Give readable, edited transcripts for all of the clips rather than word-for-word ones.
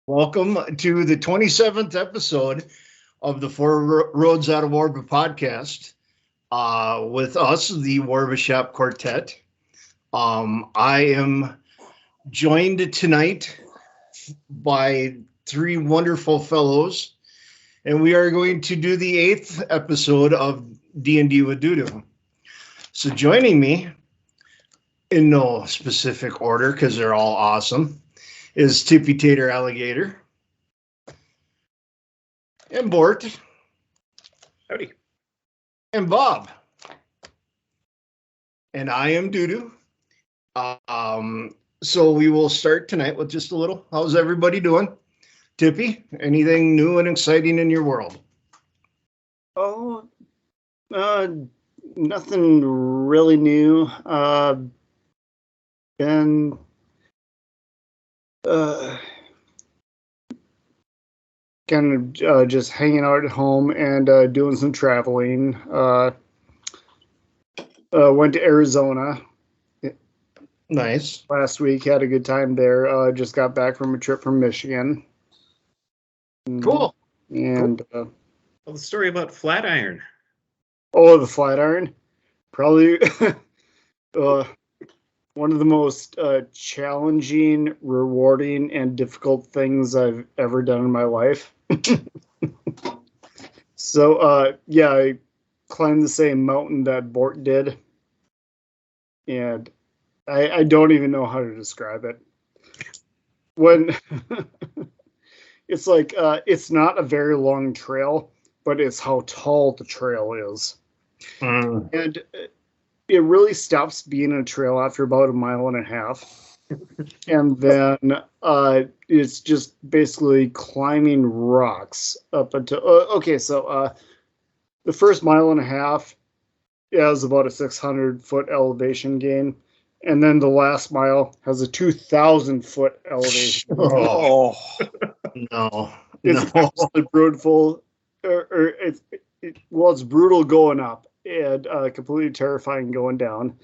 Welcome to the 27th episode of the Four Roads Out of Warba podcast with us, the Warba Shop Quartet. I am joined tonight by three wonderful fellows, and we are going to do the 8th episode of D&D with Dudu. So joining me, in no specific order because they're all awesome, is Tippy Tater Alligator and Bort. Howdy. And Bob. And I am Dudu. So we will start tonight with just a little. How's everybody doing? Tippy, anything new and exciting in your world? Oh, nothing really new. Been kind of just hanging out at home and doing some traveling. Went to Arizona. Nice. Last week, had a good time there. Just got back from a trip from Michigan. Cool. And Well, the story about Flatiron. the Flatiron, probably one of the most challenging, rewarding, and difficult things I've ever done in my life. So, I climbed the same mountain that Bort did, and I don't even know how to describe it. When it's like, it's not a very long trail, but it's how tall the trail is. And it really stops being a trail after about 1.5 miles. And then it's just basically climbing rocks up until the first 1.5 miles has about a 600-foot elevation gain, and then the last mile has a 2,000-foot elevation. Oh no! It's absolutely brutal. It's brutal going up and completely terrifying going down.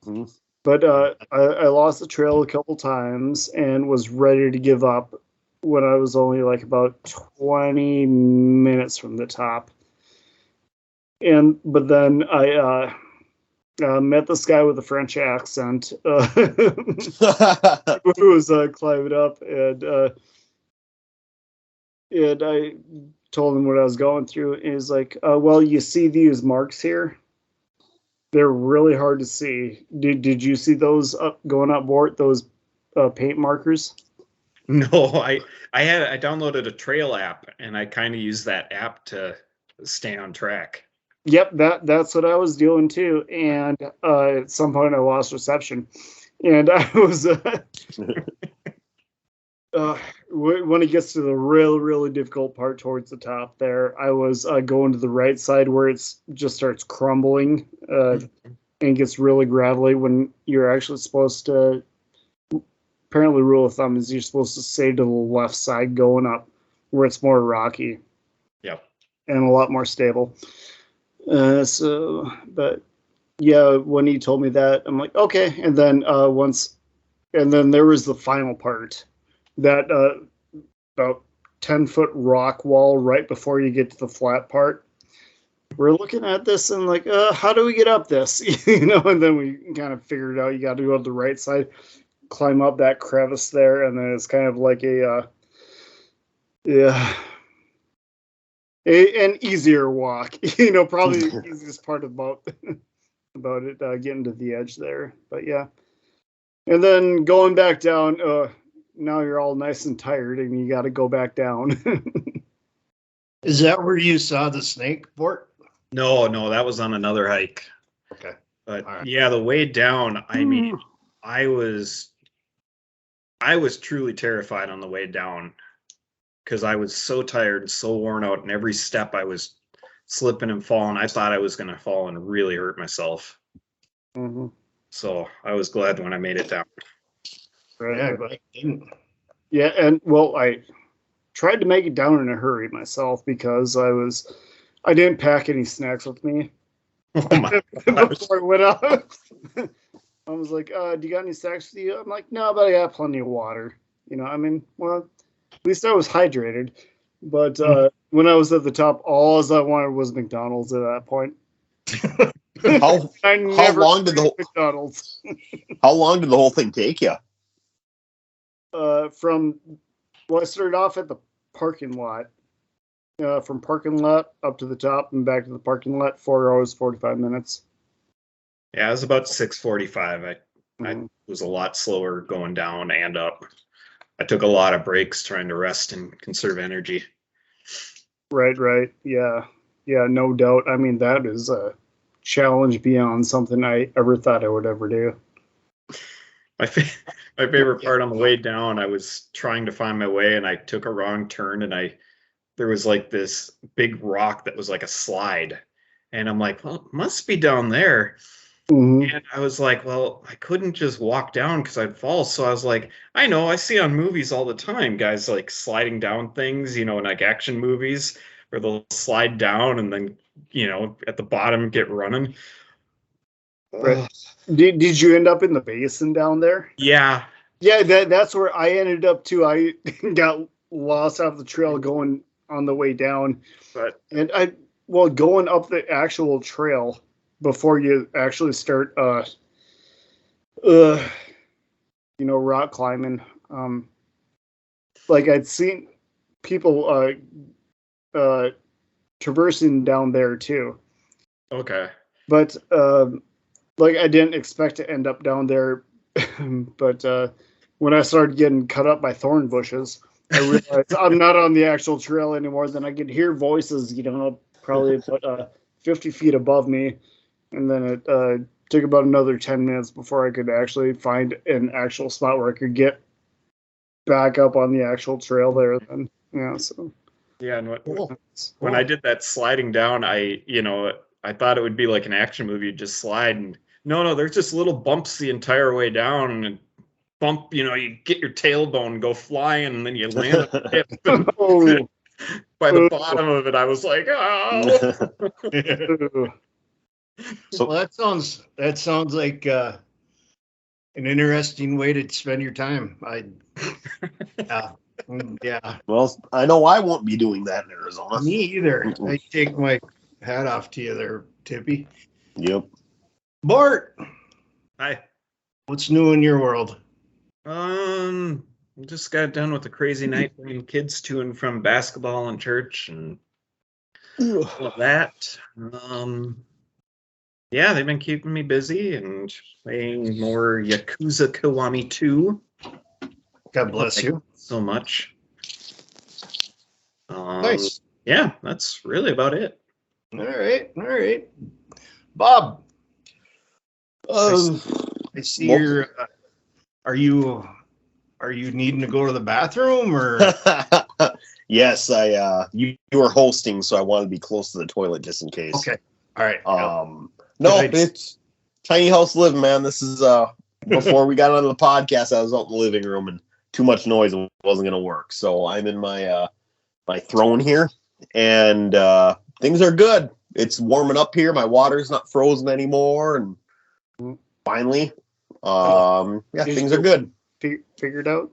Mm-hmm. But I lost the trail a couple times and was ready to give up when I was only like about 20 minutes from the top. But then I met this guy with a French accent who was climbing up, and I told him what I was going through, and he's like, well, you see these marks here? They're really hard to see. Did you see those going up, Bort, those paint markers? No, I downloaded a trail app, and I kind of use that app to stay on track. Yep, that's what I was doing too. And at some point I lost reception, and I was when it gets to the really, really difficult part towards the top there, I was going to the right side where it's just starts crumbling and gets really gravelly when you're actually supposed to. Apparently, rule of thumb is you're supposed to stay to the left side going up where it's more rocky. Yep. And a lot more stable. But yeah, when he told me that, I'm like, okay. And then there was the final part, that about 10-foot rock wall right before you get to the flat part. We're looking at this and like, how do we get up this? And then we kind of figured out you got to go to the right side, climb up that crevice there, and then it's kind of like an easier walk, probably the easiest part about it, getting to the edge there. But yeah, and then going back down, now you're all nice and tired and you got to go back down. Is that where you saw the snake, Bort? No, that was on another hike. Okay. But right. Yeah, the way down, I mean, I was I was truly terrified on the way down because I was so tired and so worn out, and every step I was slipping and falling. I thought I was going to fall and really hurt myself. Mm-hmm. So I was glad when I made it down. Right. Yeah, but I didn't. Yeah, and well, I tried to make it down in a hurry myself because I didn't pack any snacks with me Oh my gosh. before I went out. I was like, do you got any snacks with you? I'm like, no, but I got plenty of water. I mean, well, at least I was hydrated. But when I was at the top, all I wanted was McDonald's at that point. How long did the McDonald's? How long did the whole thing take you? I started off at the parking lot. From parking lot up to the top and back to the parking lot, 4 hours, 45 minutes. Yeah, it was about 6:45. I was a lot slower going down and up. I took a lot of breaks trying to rest and conserve energy. Right. Yeah, no doubt. I mean, that is a challenge beyond something I ever thought I would ever do. My favorite part on the way down, I was trying to find my way and I took a wrong turn and there was like this big rock that was like a slide. And I'm like, well, it must be down there. Mm-hmm. And I was like, well, I couldn't just walk down because I'd fall. So I was like, I know, I see on movies all the time, guys like sliding down things, in like action movies where they'll slide down and then, at the bottom get running. Right. Did you end up in the basin down there? Yeah. Yeah, that's where I ended up too. I got lost off the trail going on the way down. And going up the actual trail before you actually start rock climbing. Like I'd seen people traversing down there too. Okay. But I didn't expect to end up down there. But when I started getting cut up by thorn bushes, I realized I'm not on the actual trail anymore. Then I could hear voices, probably about 50 feet above me. And then it took about another 10 minutes before I could actually find an actual spot where I could get back up on the actual trail there. Then, so. Yeah, and when I did that sliding down, I thought it would be like an action movie, just slide, and no, there's just little bumps the entire way down, and bump, you get your tailbone go flying, and then you land on the hip. By the bottom of it, I was like, oh. So that sounds like an interesting way to spend your time. Yeah. Well, I know I won't be doing that in Arizona. Me either. I take my hat off to you there, Tippy. Yep. Bart. Hi. What's new in your world? Just got done with a crazy night bringing kids to and from basketball and church and all of that. Yeah, they've been keeping me busy and playing more Yakuza Kiwami 2. God bless you. So much. Nice. Yeah, that's really about it. All right. Bob. I see you're. Are you needing to go to the bathroom or? Yes, you were hosting, so I wanted to be close to the toilet just in case. Okay. All right. No, it's tiny house living, man. This is before we got onto the podcast, I was out in the living room and too much noise wasn't going to work. So I'm in my my throne here, and things are good. It's warming up here. My water's not frozen anymore, and finally, things are good. Figured out.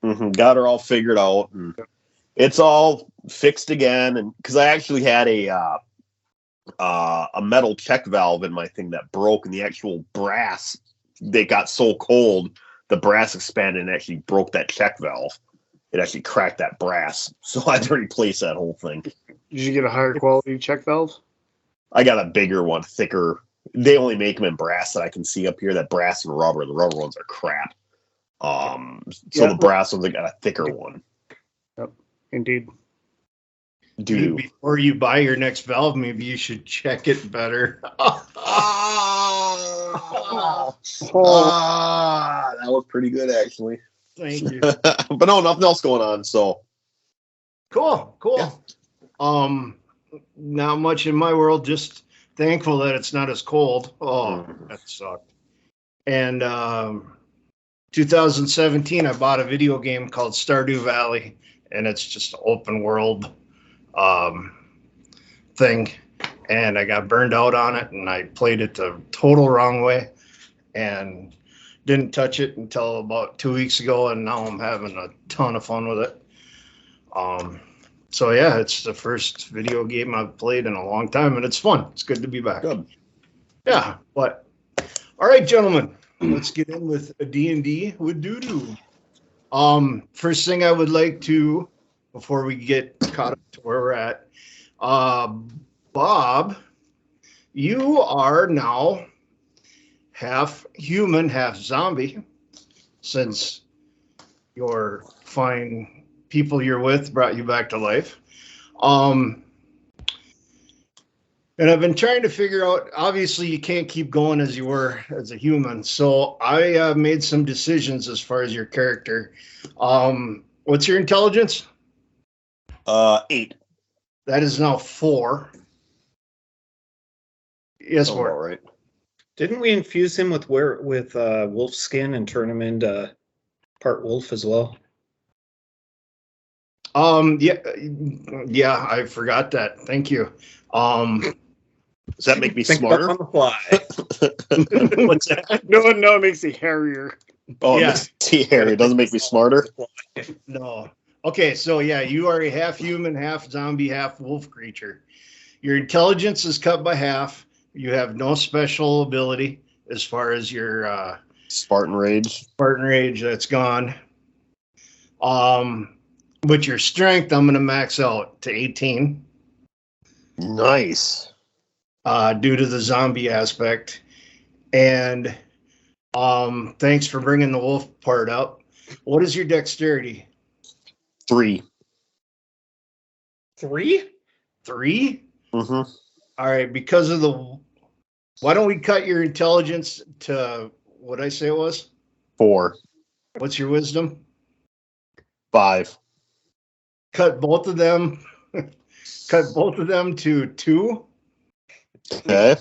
Mm-hmm. Got her all figured out, and it's all fixed again. And because I actually had a metal check valve in my thing that broke, and the actual brass, they got so cold, the brass expanded and actually broke that check valve. It actually cracked that brass, so I had to replace that whole thing. Did you get a higher quality check valve? I got a bigger one, thicker. They only make them in brass that I can see up here. That brass and rubber. The rubber ones are crap. So the brass ones, I got a thicker one. Yep, indeed. Dude, before you buy your next valve, maybe you should check it better. That was pretty good, actually. Thank you. But no, nothing else going on. So Cool. Yeah. Not much in my world. Just thankful that it's not as cold. Oh, Mm. that sucked. And 2017, I bought a video game called Stardew Valley, and it's just an open world thing. And I got burned out on it, and I played it the total wrong way, and didn't touch it until about 2 weeks ago, and now I'm having a ton of fun with it. So yeah, it's the first video game I've played in a long time, and it's fun. It's good to be back. good. Yeah, but all right, gentlemen, let's get in with a D&D with Doodoo. First thing I would like to, before we get caught up to where we're at, Bob, you are now half human, half zombie, since your fine people you're with brought you back to life. And I've been trying to figure out, obviously you can't keep going as you were as a human. So I made some decisions as far as your character. What's your intelligence? 8. That is now 4. Yes, All 4. right. Didn't we infuse him with wolf skin and turn him into part wolf as well? Yeah, I forgot that. Thank you. Does that make me Think smarter? up on the fly. What's that? No, it makes you hairier. Oh, Yeah. Harry, it doesn't make me smarter. No. Okay, so yeah, you are a half human, half zombie, half wolf creature. Your intelligence is cut by half. You have no special ability as far as your Spartan Rage. Spartan Rage. That's gone. But your strength, I'm going to max out to 18 Nice. due to the zombie aspect. And thanks for bringing the wolf part up. What is your dexterity? 3. 3? 3? Mm-hmm. All right, because of the... Why don't we cut your intelligence to... What'd I say it was? 4. What's your wisdom? 5. Cut both of them. Cut both of them to 2. Okay.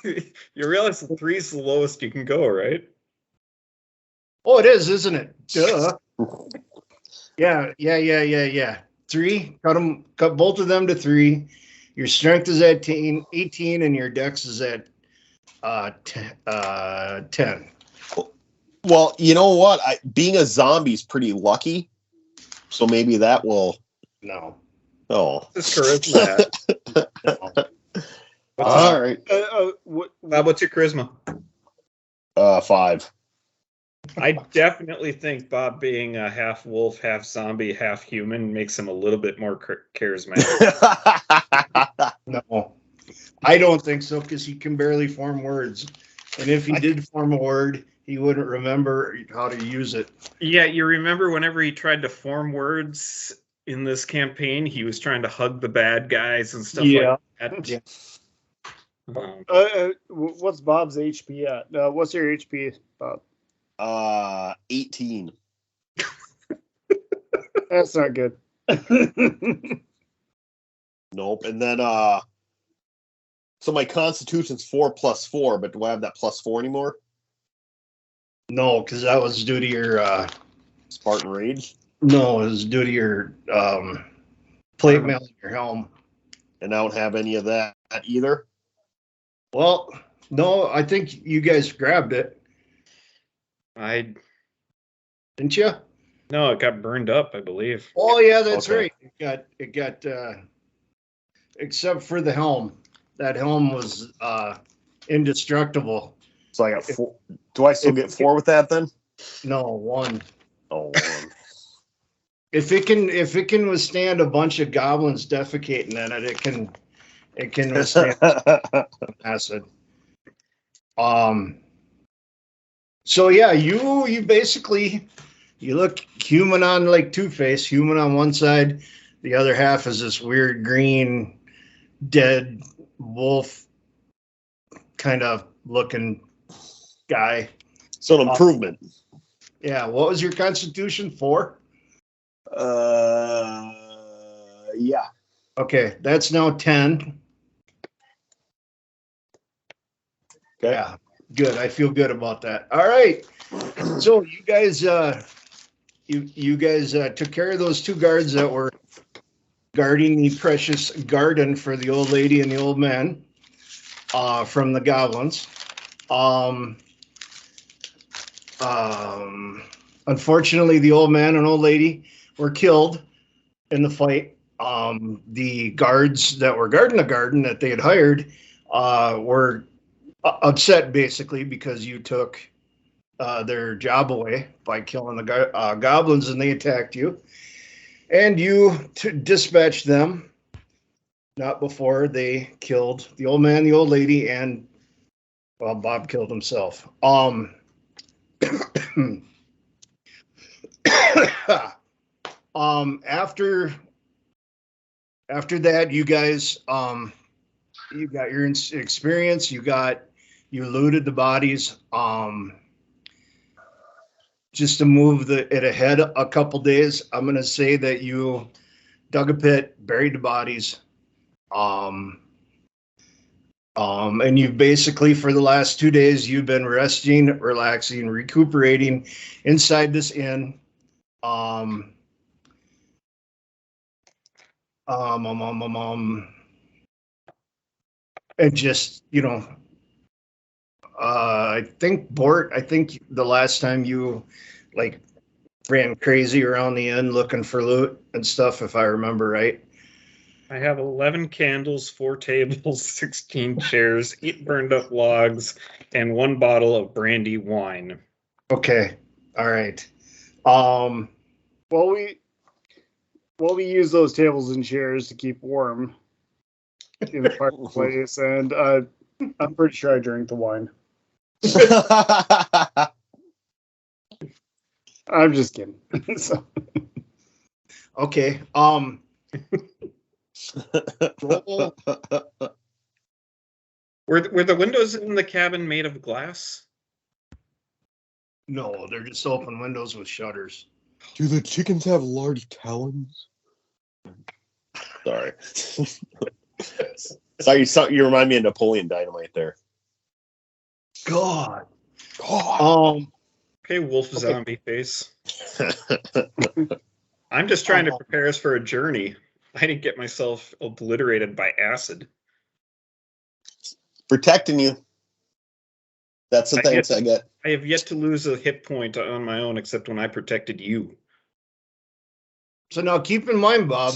You realize 3 is the lowest you can go, right? Oh, it is, isn't it? Duh. Yeah. 3. Cut both of them to 3. Your strength is at 18, and your dex is at 10. Well, you know what? Being a zombie is pretty lucky, so maybe that will. No. Oh. Discourage that. No. All right. What's your charisma? 5. I definitely think Bob being a half wolf, half zombie, half human makes him a little bit more charismatic. No. I don't think so, because he can barely form words. And if he did form a word, he wouldn't remember how to use it. Yeah, you remember whenever he tried to form words in this campaign, he was trying to hug the bad guys and stuff like that. Yeah. What's Bob's HP at? What's your HP, Bob? 18. That's not good. Nope. And then so my constitution's 4 plus 4, but do I have that plus 4 anymore? No, because that was due to your Spartan Rage? no, it was due to your plate mail in your helm. And I don't have any of that either. Well, no, I think you guys grabbed it, didn't you? No, it got burned up, I believe. Oh yeah, that's Okay. right. It got except for the helm. That helm was indestructible. So I got 4. Do I still get 4 with that then? No, 1. Oh, 1. If it can withstand a bunch of goblins defecating in it, it can withstand acid. So yeah, you basically you look human on like Two-Face, human on one side, the other half is this weird green dead wolf kind of looking guy. So an improvement. Yeah. What was your constitution for? Yeah. Okay, that's now 10. Okay. Yeah, good. I feel good about that. All right. So you guys, you guys took care of those two guards that were guarding the precious garden for the old lady and the old man from the goblins. Unfortunately, the old man and old lady were killed in the fight. The guards that were guarding the garden that they had hired were upset basically because you took their job away by killing the goblins, and they attacked you. And you dispatched them not before they killed the old man, the old lady, and well, Bob killed himself. After that, you guys you got your experience. You looted the bodies. Just to move it ahead a couple days, I'm going to say that you dug a pit, buried the bodies, and you've basically for the last 2 days you've been resting, relaxing, recuperating inside this inn. And just I think the last time you like ran crazy around the inn looking for loot and stuff, if I remember right. I have 11 candles, 4 tables, 16 chairs, 8 burned up logs, and 1 bottle of brandy wine. Okay. All right. Well, we use those tables and chairs to keep warm in the fireplace, and I'm pretty sure I drank the wine. I'm just kidding. So. Okay. Were the windows in the cabin made of glass? No, they're just open windows with shutters. Do the chickens have large talons? Sorry. Sorry, you remind me of Napoleon Dynamite there. God. Okay, wolf zombie face. I'm just trying to prepare us for a journey. I didn't get myself obliterated by acid. Protecting you. That's the thanks I get. I have yet to lose a hit point on my own, except when I protected you. So now keep in mind, Bob,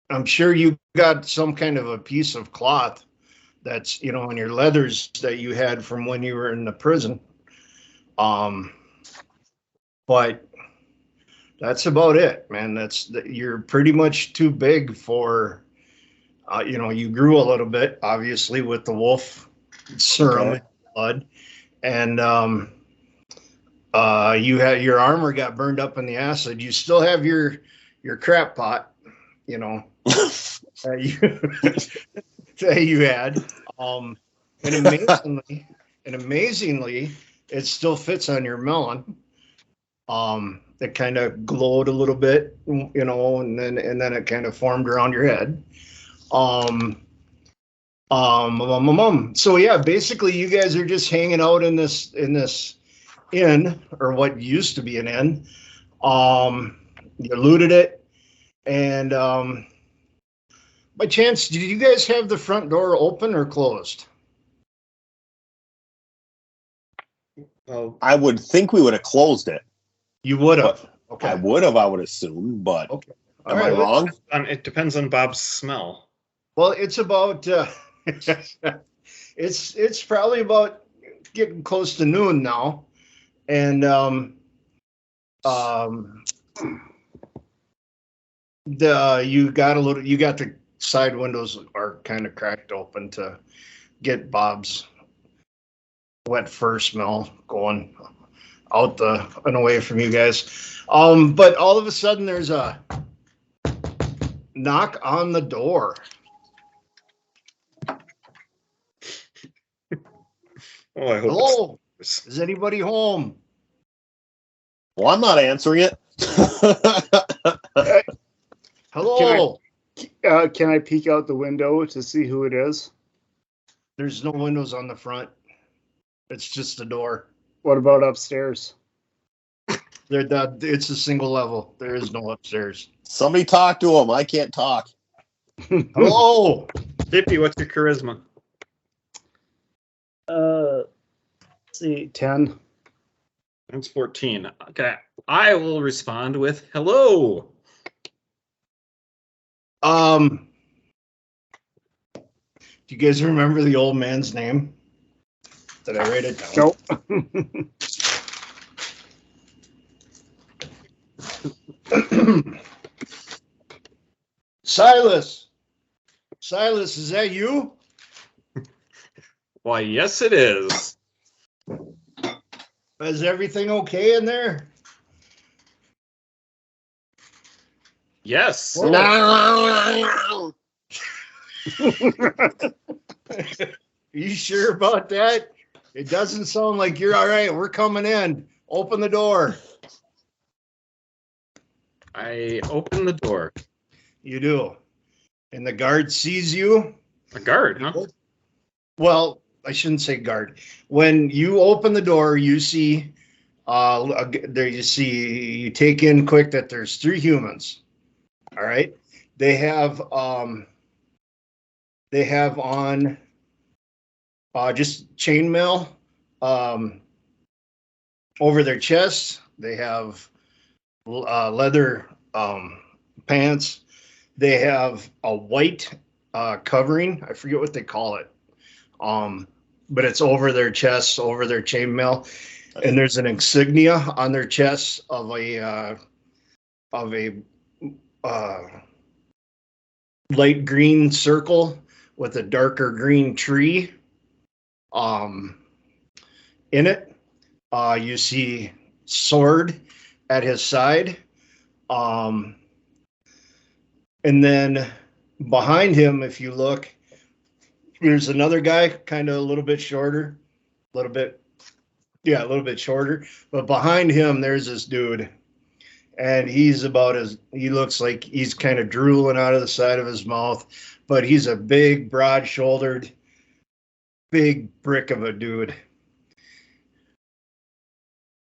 I'm sure you got some kind of a piece of cloth that's, in your leathers that you had from when you were in the prison. But that's about it, man. You're pretty much too big for, you grew a little bit, obviously, with the wolf serum and blood. And you had your armor got burned up in the acid. You still have your crap pot, that you had. And amazingly, it still fits on your melon. It kind of glowed a little bit, and then it kind of formed around your head. So yeah, basically you guys are just hanging out in this inn, or what used to be an inn. You looted it, and by chance, did you guys have the front door open or closed? Well, I would think we would have closed it. You would have. Okay. I would assume, but Okay. am I wrong? It depends on Bob's smell. Well, it's about it's probably about getting close to noon now, and you got the side windows are kind of cracked open to get Bob's wet fur smell going out and away from you guys. But all of a sudden there's a knock on the door. Oh, I hope. Hello? Is anybody home? Well, I'm not answering it. Hello? Can I peek out the window to see who it is? There's no windows on the front. It's just a door. What about upstairs? It's a single level. There is no upstairs. Somebody talk to him. I can't talk. Hello? Dippy, what's your charisma? Let's see, 10. It's 14. Okay. I will respond with hello. Do you guys remember the old man's name? Did I write it down? Nope. Silas, is that you? Why, yes, it is. Is everything okay in there? Yes. Are you sure about that? It doesn't sound like you're all right. We're coming in. Open the door. I open the door. You do. And the guard sees you. A guard, huh? Well, I shouldn't say guard. When you open the door, you see you take in quick that there's 3 humans. All right. They have on just chainmail over their chests. They have leather pants. They have a white covering. I forget what they call it. But it's over their chests, over their chainmail, and there's an insignia on their chests of a light green circle with a darker green tree in it. You see sword at his side. And then behind him, if you look, there's another guy, kind of a little bit shorter, a little bit shorter. But behind him, there's this dude. And he looks like he's kind of drooling out of the side of his mouth. But he's a big, broad-shouldered, big brick of a dude.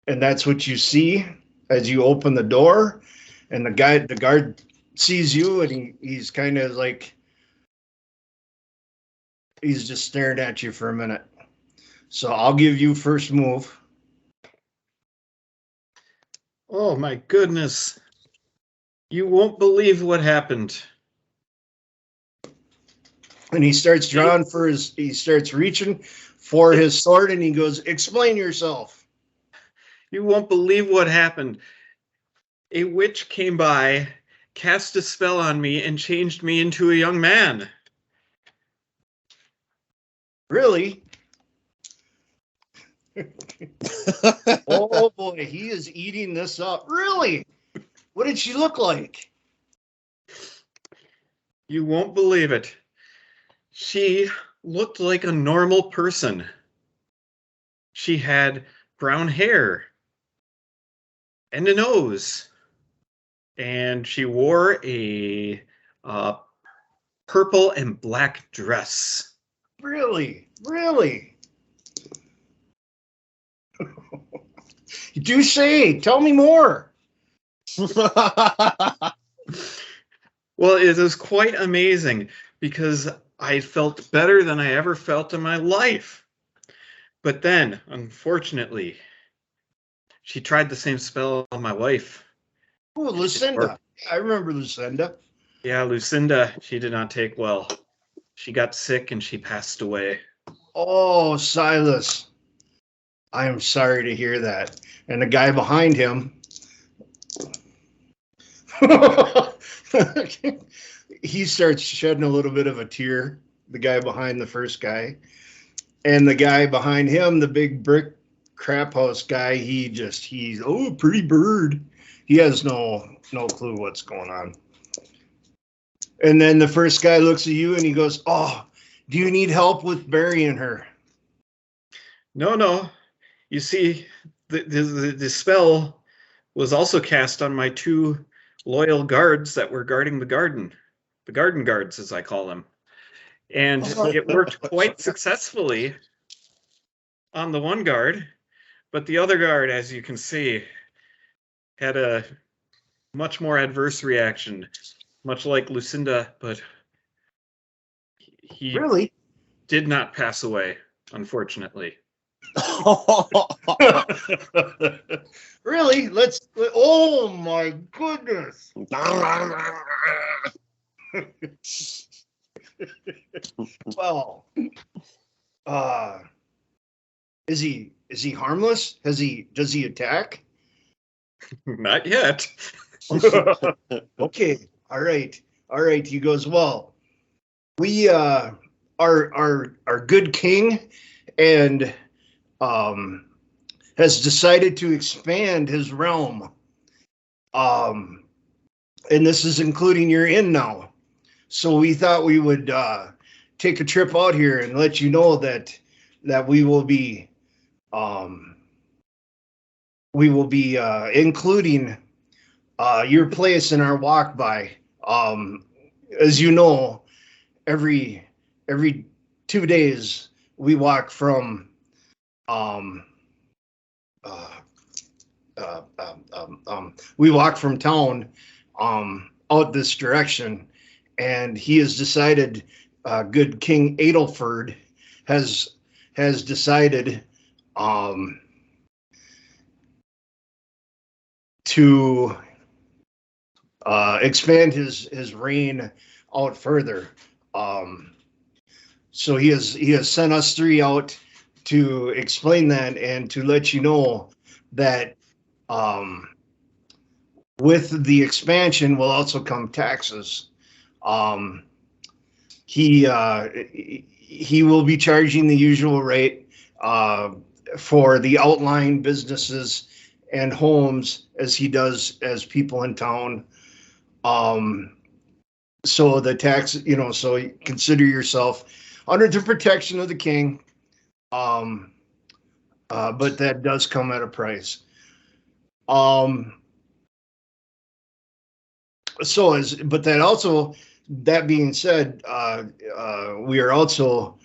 And that's what you see as you open the door. And the guard sees you, and he's kind of like, he's just staring at you for a minute. So I'll give you first move. Oh my goodness. You won't believe what happened. And he starts he starts reaching for his sword, and he goes, "Explain yourself." You won't believe what happened. A witch came by, cast a spell on me, and changed me into a young man. Really? Oh boy, he is eating this up. Really? What did she look like? You won't believe it. She looked like a normal person. She had brown hair and a nose. And she wore a purple and black dress. Really? Do say, tell me more. Well, it was quite amazing because I felt better than I ever felt in my life. But then, unfortunately, she tried the same spell on my wife. Oh, Lucinda. I remember Lucinda. Yeah, Lucinda, she did not take well. She got sick and she passed away. Oh, Silas. I am sorry to hear that. And the guy behind him, he starts shedding a little bit of a tear, the guy behind the first guy. And the guy behind him, the big brick crap house guy, he's pretty bird. He has no clue what's going on. And then the first guy looks at you and he goes, "Oh, do you need help with burying her?" No. You see, the spell was also cast on my 2 loyal guards that were guarding the garden guards, as I call them. And it worked quite successfully on the one guard, but the other guard, as you can see, had a much more adverse reaction, much like Lucinda, but he Really? did not pass away, unfortunately. Really? Oh my goodness. Well, is he harmless? Does he attack? Not yet. Okay. All right. He goes, well, we our good king and has decided to expand his realm. And this is including your inn now. So we thought we would take a trip out here and let you know that we will be including your place in our walk by. As you know, every 2 days we walk from town out this direction, and he has decided, good King Adelford has decided to expand his reign out further. So he has sent us 3 out to explain that and to let you know that with the expansion will also come taxes. He will be charging the usual rate for the outlying businesses and homes as he does as people in town. So the tax, so consider yourself under the protection of the king. But that does come at a price. That being said, we are also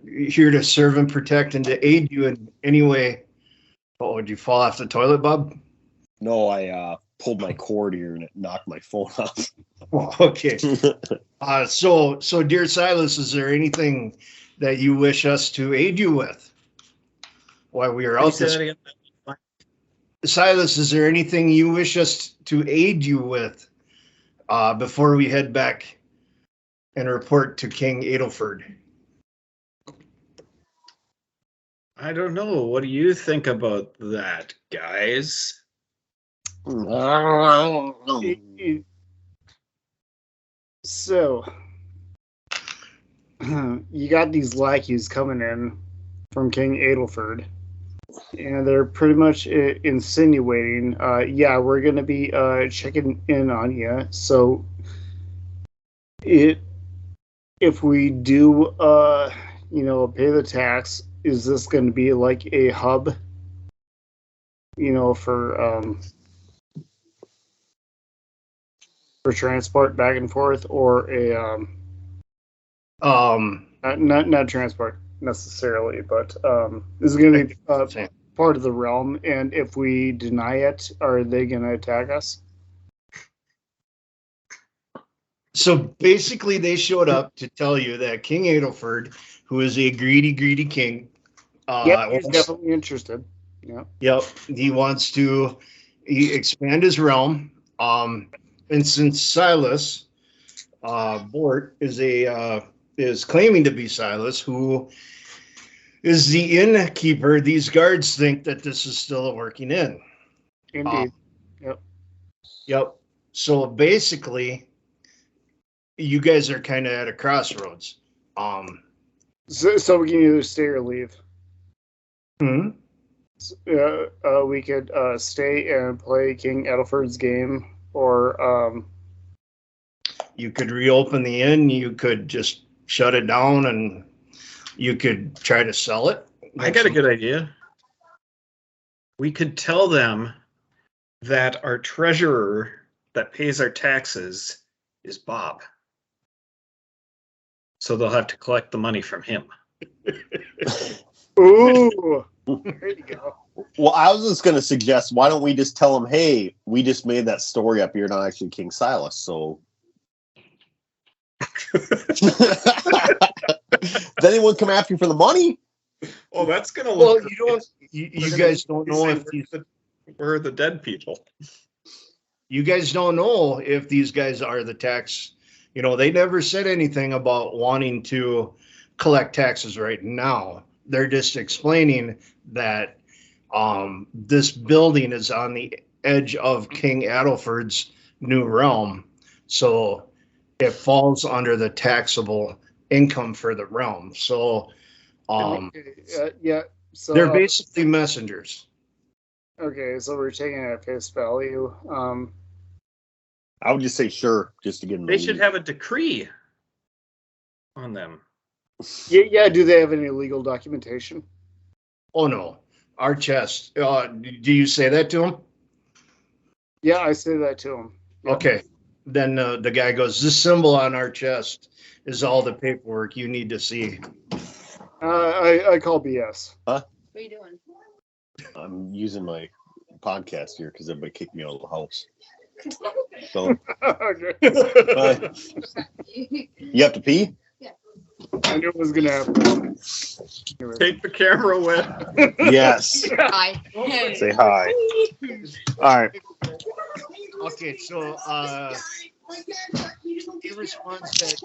here to serve and protect and to aid you in any way. Oh, did you fall off the toilet, Bob? No, I pulled my cord here and it knocked my phone off. Well, okay. So dear Silas, is there anything that you wish us to aid you with while we are out this? Silas, is there anything you wish us to aid you with before we head back and report to King Adelford? I don't know. What do you think about that, guys? So, you got these lackeys coming in from King Adelford, and they're pretty much insinuating, yeah, we're going to be checking in on you. So, if we do, pay the tax, is this going to be like a hub, for transport back and forth, or a not transport necessarily, but is it going to be part of the realm? And if we deny it, are they going to attack us? So basically, they showed up to tell you that King Adelford, who is a greedy king, he's definitely interested. Yeah. Yep, he wants to expand his realm. And since Silas Bort is claiming to be Silas, who is the innkeeper, these guards think that this is still a working inn. Indeed. Yep. So basically, you guys are kind of at a crossroads. So we can either stay or leave. We could stay and play King Adelford's game, or you could reopen the inn. You could just shut it down, and you could try to sell it. I got a good idea. We could tell them that our treasurer that pays our taxes is Bob. So they'll have to collect the money from him. Ooh, there you go. Well, I was just going to suggest, why don't we just tell them, hey, we just made that story up. You're not actually King Silas, so. Then they won't come after you for the money. Oh, that's going to Well, look. you guys don't know if we're the dead people. You guys don't know if these guys are the tax. They never said anything about wanting to collect taxes right now. They're just explaining that this building is on the edge of King Adelford's new realm. So it falls under the taxable income for the realm. So yeah. So they're basically messengers. Okay, so we're taking it at face value. I would just say sure, just to get them. They should have a decree on them. Yeah. Do they have any legal documentation? Oh no, our chest. Do you say that to him? Yeah, I say that to him. Yep. Okay. Then the guy goes, this symbol on our chest is all the paperwork you need to see. I call BS. What are you doing? I'm using my podcast here because everybody kicked me out of the house. So, Okay. You have to pee? I knew it was going to happen. Take the camera with. Yes. Hi. Say hi. All right. Okay, so he responds that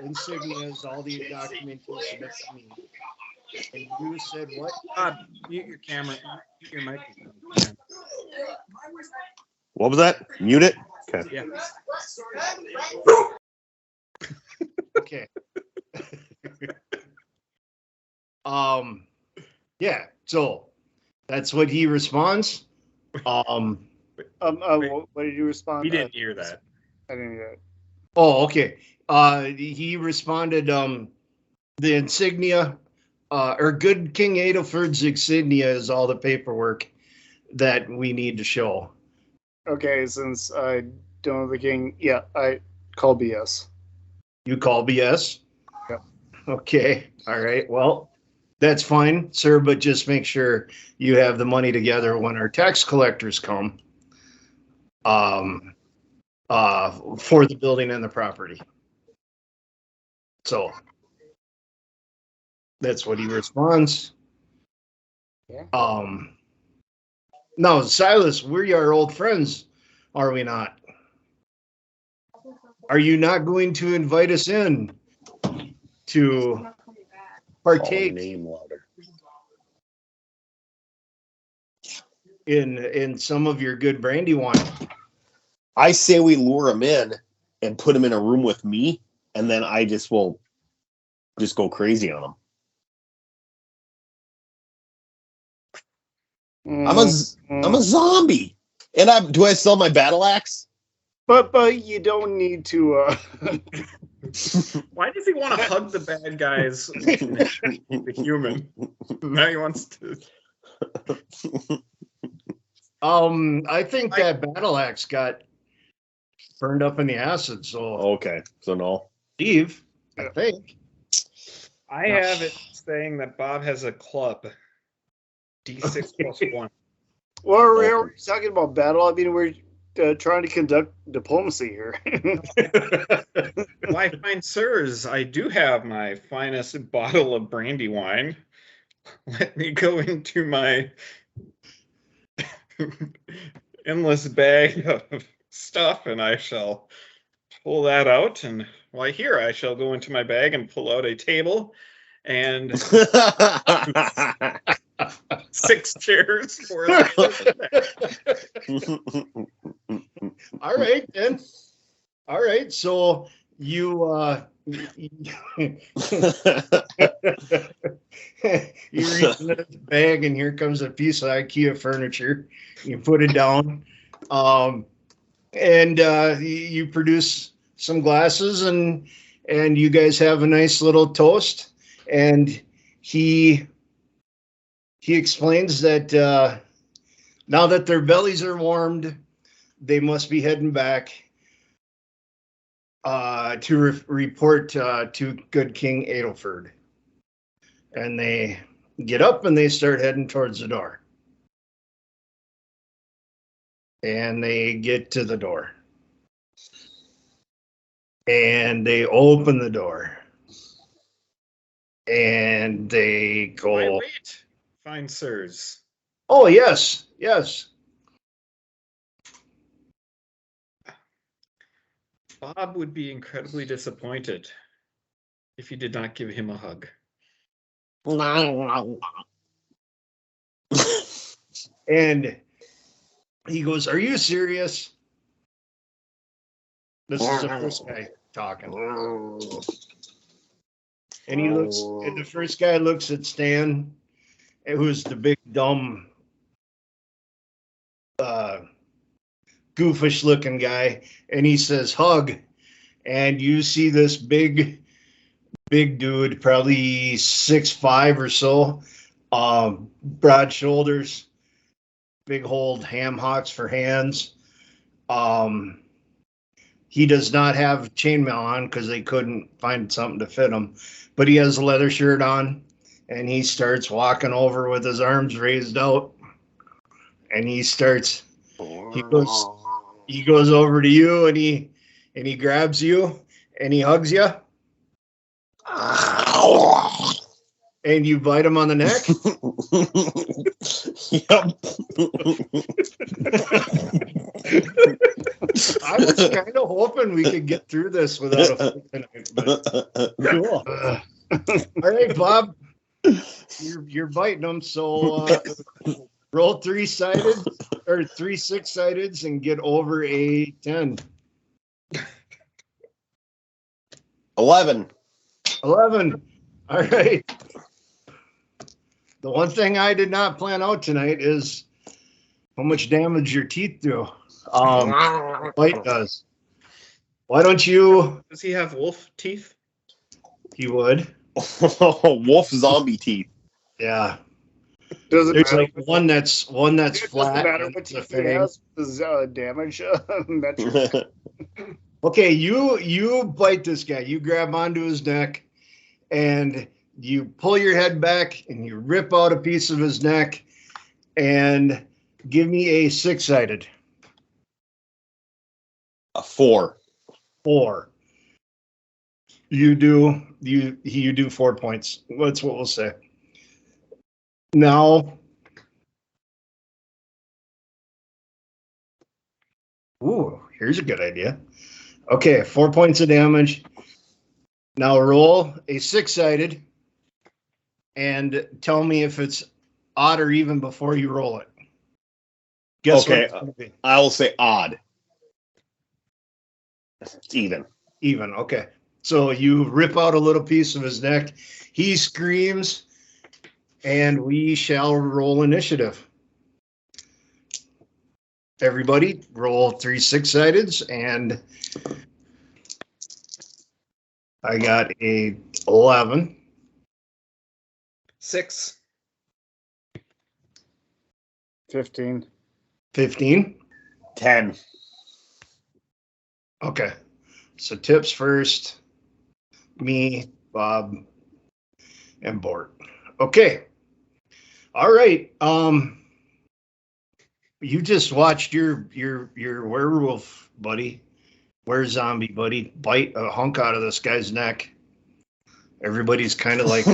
insignias, all the documentation that's me. And you said what? Mute your camera. Mute your microphone. What was that? Mute it? Okay. Yeah. Okay. Yeah, so that's what he responds. What did you respond? We didn't hear that. I didn't hear it. Oh, okay. He responded, the insignia, or good King Adelford's insignia is all the paperwork that we need to show. Okay, since I don't know the king, yeah, I call BS. You call BS? Yep. Okay. All right. Well, that's fine, sir, but just make sure you have the money together when our tax collectors come for the building and the property. So that's what he responds. Yeah. Now, Silas, we are old friends, are we not? Are you not going to invite us in to partake name louder. in some of your good brandy wine? I say we lure him in and put him in a room with me, and then I just will just go crazy on him. I'm a zombie, and do I still have my battle axe? But you don't need to. Why does he want to hug the bad guys? The human. Now he wants to. I think that battle axe got burned up in the acid. So Okay, so no. Steve, I think. I have it saying that Bob has a club. D6 plus 1. Well, we're talking about battle. I mean, we're trying to conduct diplomacy here. Why, fine sirs, I do have my finest bottle of brandy wine. Let me go into my endless bag of stuff, and I shall pull that out. And why, here I shall go into my bag and pull out a table and 6 chairs for All right, then. All right, so you you reach into the bag, and here comes a piece of IKEA furniture. You put it down, and you produce some glasses, and you guys have a nice little toast, and he explains that now that their bellies are warmed, they must be heading back to report to good King Adelford. And they get up and they start heading towards the door. And they get to the door. And they open the door. And they go. Wait, fine sirs. Oh, yes. Bob would be incredibly disappointed if you did not give him a hug. And he goes, "Are you serious?" This is the first guy talking. And he looks, and the first guy looks at Stan, who's the big, dumb, goofish looking guy, and he says, "Hug." And you see this big dude, probably 6'5" or so, broad shoulders, big old ham hocks for hands. He does not have chainmail on because they couldn't find something to fit him, but he has a leather shirt on, and he starts walking over with his arms raised out, and he goes over to you, and he grabs you, and he hugs you, and you bite him on the neck. Yep. I was kind of hoping we could get through this without a fight tonight, but cool. All right, Bob, you're biting them, so roll 3-sided or 3 6-sideds and get over a 10. 11. All right. The one thing I did not plan out tonight is how much damage your teeth do. Bite does. Why don't you? Does he have wolf teeth? He would. Wolf zombie teeth. Yeah. Doesn't There's matter. like one that's It flat. doesn't matter and what it's a teeth he fitting. has. Is damage metric. Okay, you bite this guy. You grab onto his neck, and you pull your head back, and you rip out a piece of his neck, and give me a 6-sided. A 4. 4. You do 4 points. That's what we'll say. Now, here's a good idea. Okay, 4 points of damage. Now roll a 6-sided and tell me if it's odd or even before you roll it. Guess Okay, what it's gonna be. I will say odd. It's even. Even, okay. So you rip out a little piece of his neck. He screams, and we shall roll initiative. Everybody, roll 3 6-sideds, and I got a 11. 6. 15. 15. 10. Okay. So Tips first, me, Bob, and Bort. Okay. All right. You just watched your werewolf buddy, zombie buddy, bite a hunk out of this guy's neck. Everybody's kind of like,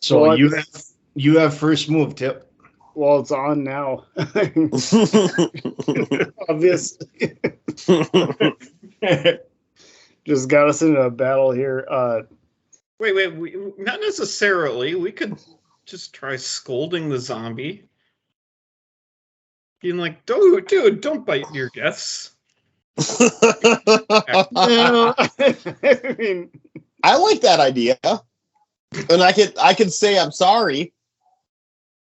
so Well, you have first move, Tip. Well, it's on now. Obviously. Just got us into a battle here. Wait, not necessarily. We could just try scolding the zombie. Being like, dude, don't bite your guests. I mean, I like that idea. And I could say I'm sorry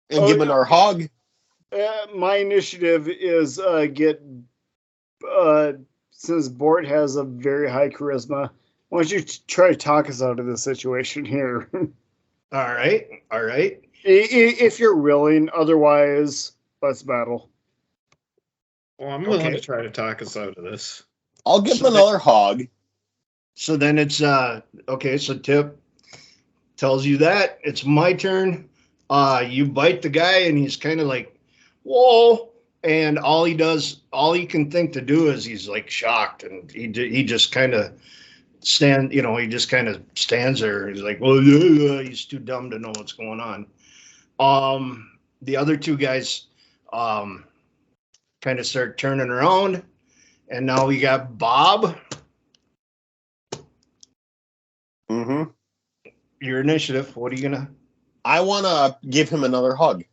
and give him our hug. my initiative is get since Bort has a very high charisma, Why don't you try to talk us out of the situation here? All right. If you're willing, otherwise, let's battle. Well, I'm willing Okay. to try to talk us out of this. I'll give him another hug. So then it's okay. So Tip tells you that it's my turn. You bite the guy, and he's kind of like, "Whoa!" And all he can think to do is he's like shocked, and he just kind of he just kind of stands there. He's like, "Well, yeah, he's too dumb to know what's going on." The other two guys, kind of start turning around, and now we got Bob. Mm-hmm. Your initiative. What are you gonna? I want to give him another hug.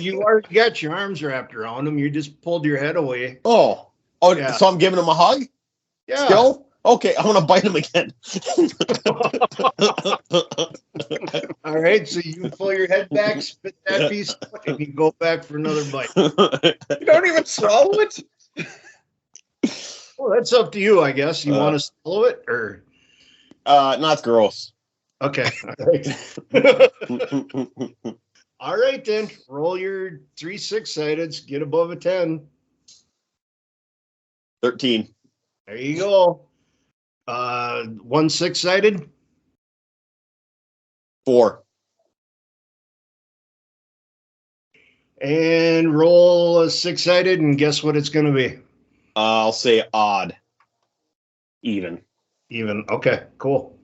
You already got your arms wrapped around him. You just pulled your head away. Oh, Yeah. So I'm giving him a hug? Yeah. Still? Okay, I want to bite him again. All right. So you pull your head back, spit that piece, and you go back for another bite. You don't even swallow it? Well, that's up to you, I guess. You want to swallow it or? Not gross. Okay. All right. All right, then. Roll your 3 6-sideds. Get above a 10. 13. There you go. 1 6-sided. 4. And roll a 6-sided, and guess what it's going to be? I'll say odd. Even. Even. Okay, cool.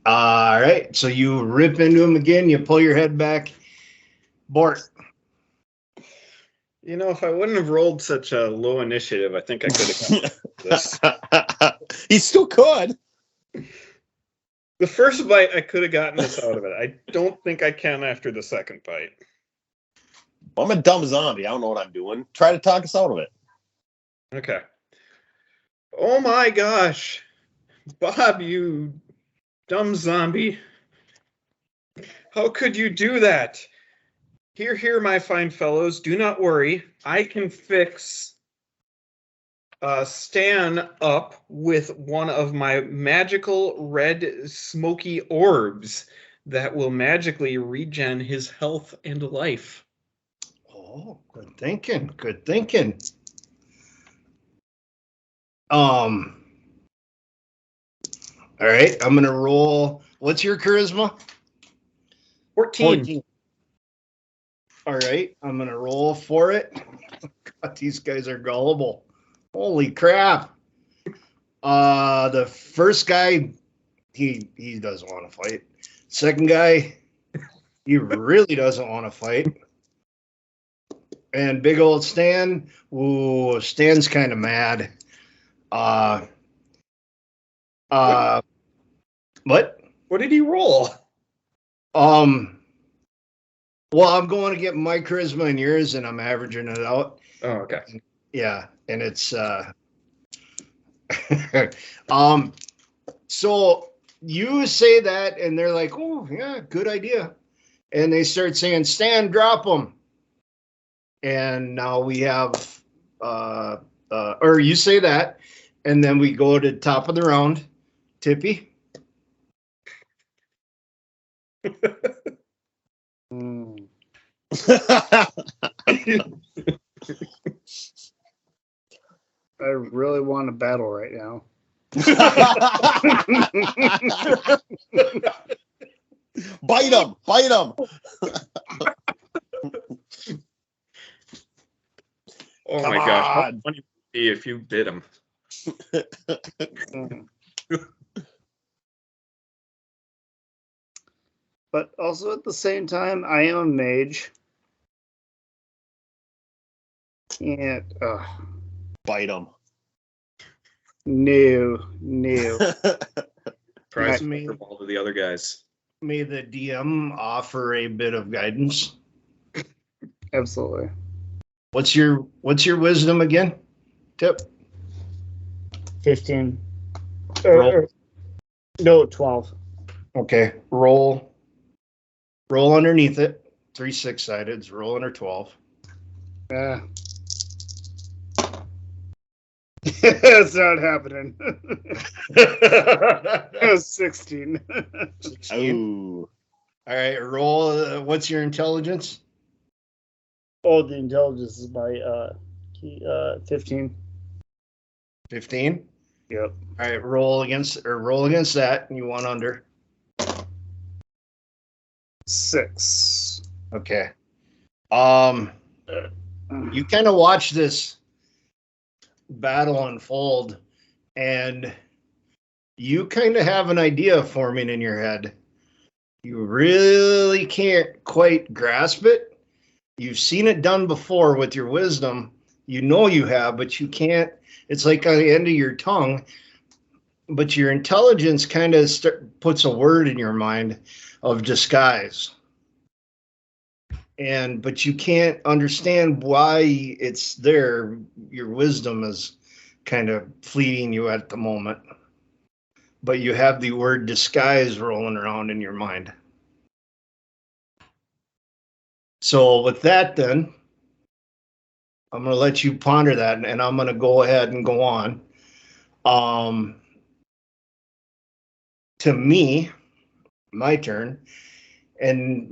All right. So you rip into him again. You pull your head back. Bort. You know, if I wouldn't have rolled such a low initiative, I think I could have gotten this. He still could. The first bite, I could have gotten this out of it. I don't think I can after the second bite. I'm a dumb zombie. I don't know what I'm doing. Try to talk us out of it. Okay. Oh my gosh. Bob, you dumb zombie. How could you do that? Here, my fine fellows. Do not worry. I can fix Stan up with one of my magical red smoky orbs that will magically regen his health and life. Oh, good thinking. Good thinking. All right. I'm going to roll. What's your charisma? 14. All right. I'm going to roll for it. God, these guys are gullible. Holy crap. The first guy, he doesn't want to fight. Second guy, he really doesn't want to fight. And big old Stan, ooh, Stan's kind of mad. What? What did he roll? Well, I'm going to get my charisma and yours, and I'm averaging it out. Oh, okay. Yeah, and it's so you say that, and they're like, "Oh, yeah, good idea," and they start saying, "Stan, drop him." And now we have, or you say that, and then we go to top of the round, Tippy. I really want to battle right now. Bite him! Bite him! Oh Come my gosh. How on. funny would it be if you bit him? But also at the same time, I am a mage. And Bite him. no. Try some Me. ball to the other guys. May the DM offer a bit of guidance. Absolutely. What's your wisdom again? Tip. 15. Roll. No, 12. Okay. Roll underneath it. 3 6-sideds. Roll under 12. It's not happening. It was 16. Ooh. All right, roll. What's your intelligence? Oh, the intelligence is my 15. 15. Yep. All right, roll against that, and you want under. 6. Okay. You kind of watch this battle unfold, and you kind of have an idea forming in your head. You really can't quite grasp it. You've seen it done before with your wisdom. You know you have, but you can't. It's like on the end of your tongue. But your intelligence kind of puts a word in your mind of disguise. But you can't understand why it's there. Your wisdom is kind of fleeting you at the moment. But you have the word disguise rolling around in your mind. So with that, then, I'm going to let you ponder that, and I'm going to go ahead and go on. To me, my turn, and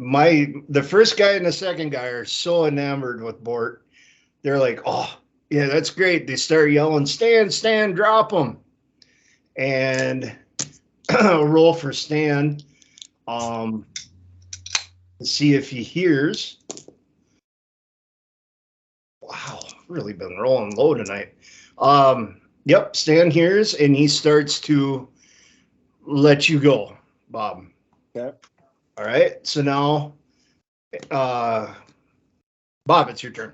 the first guy and the second guy are so enamored with Bort. They're like, oh, yeah, that's great. They start yelling, Stan, drop him. And roll for Stan. See if he hears. Wow, really been rolling low tonight. Yep, Stan hears, and he starts to let you go, Bob. Okay. All right, so now, Bob, it's your turn.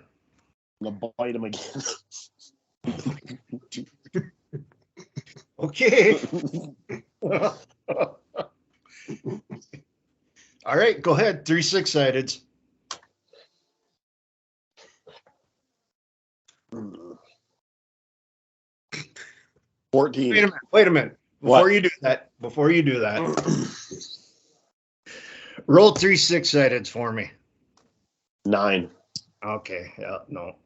I'm gonna bite him again. Okay. All right, go ahead. 3 6-sideds. Mm. 14. Wait a minute. Before you do that, roll 3 6-sideds for me. 9. Okay. Yeah. No.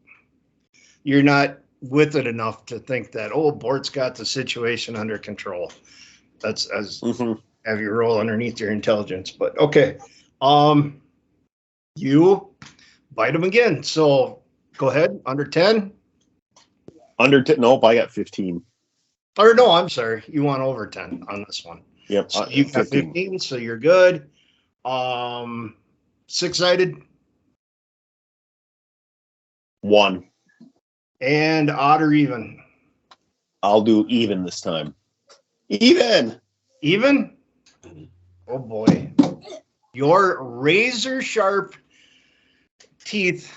You're not with it enough to think that, oh, Bort's got the situation under control. That's as have you roll underneath your intelligence. But okay. You bite him again. So go ahead. Under 10. Under 10. Nope, I got 15. Or no, I'm sorry. You want over 10 on this one. Yep. So you got 15, so you're good. 6-sided. 1. And odd or even? I'll do even this time. Even? Oh boy. Your razor sharp teeth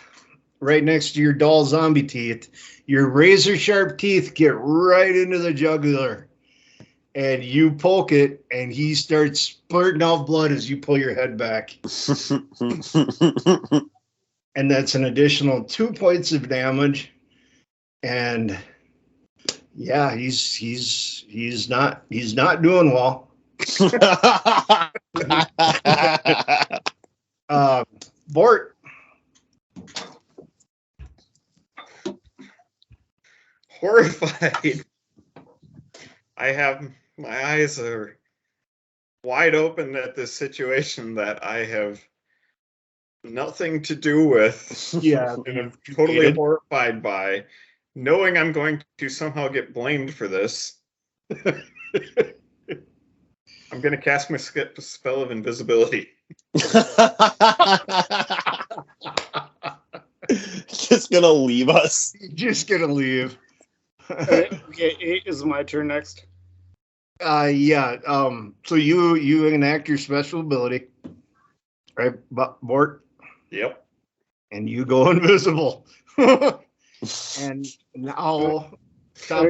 right next to your dull zombie teeth. Your razor sharp teeth get right into the jugular. And you poke it, and he starts spurting out blood as you pull your head back. And that's an additional 2 points of damage. And yeah, he's not doing well. Bort. Horrified. My eyes are wide open at this situation that I have nothing to do with. Yeah. And I'm totally horrified by, knowing I'm going to somehow get blamed for this. I'm going to cast my spell of invisibility. Just going to leave us. Just going to leave. Okay, 8 is my turn next. Yeah. So you enact your special ability, right, Bort? Yep. And you go invisible. And now, top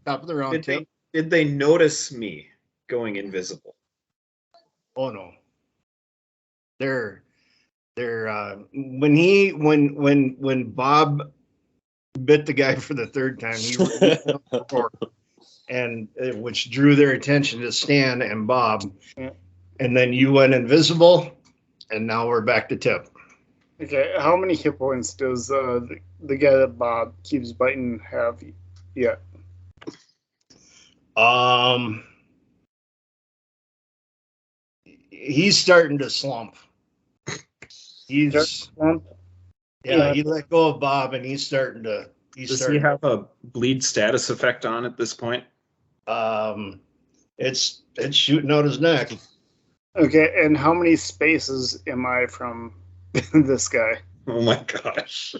of the round. Did they notice me going invisible? Oh no. They're when Bob bit the guy for the third time, and which drew their attention to Stan and Bob. Yeah. And then you went invisible, and now we're back to Tip. Okay, how many hit points does the guy that Bob keeps biting have yet? He's starting to slump. He's Yeah. he let go of Bob, and he's starting to. Does he have a bleed status effect on at this point? It's shooting out his neck. Okay, and how many spaces am I from this guy? Oh my gosh!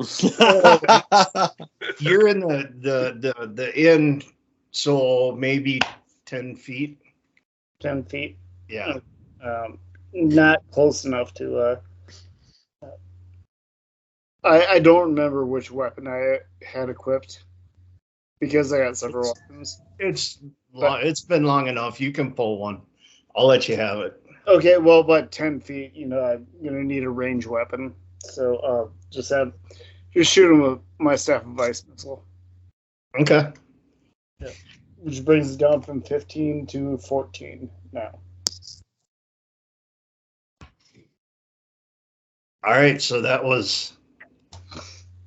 You're in the inn, so maybe 10 feet. 10 feet. Yeah. Not close enough to. I don't remember which weapon I had equipped because I got several weapons. It's been long enough. You can pull one. I'll let you have it. Okay, well, but 10 feet, I'm gonna need a range weapon. So just shoot him with my staff of ice missile. Okay. Yeah. Which brings it down from 15 to 14 now. All right, so that was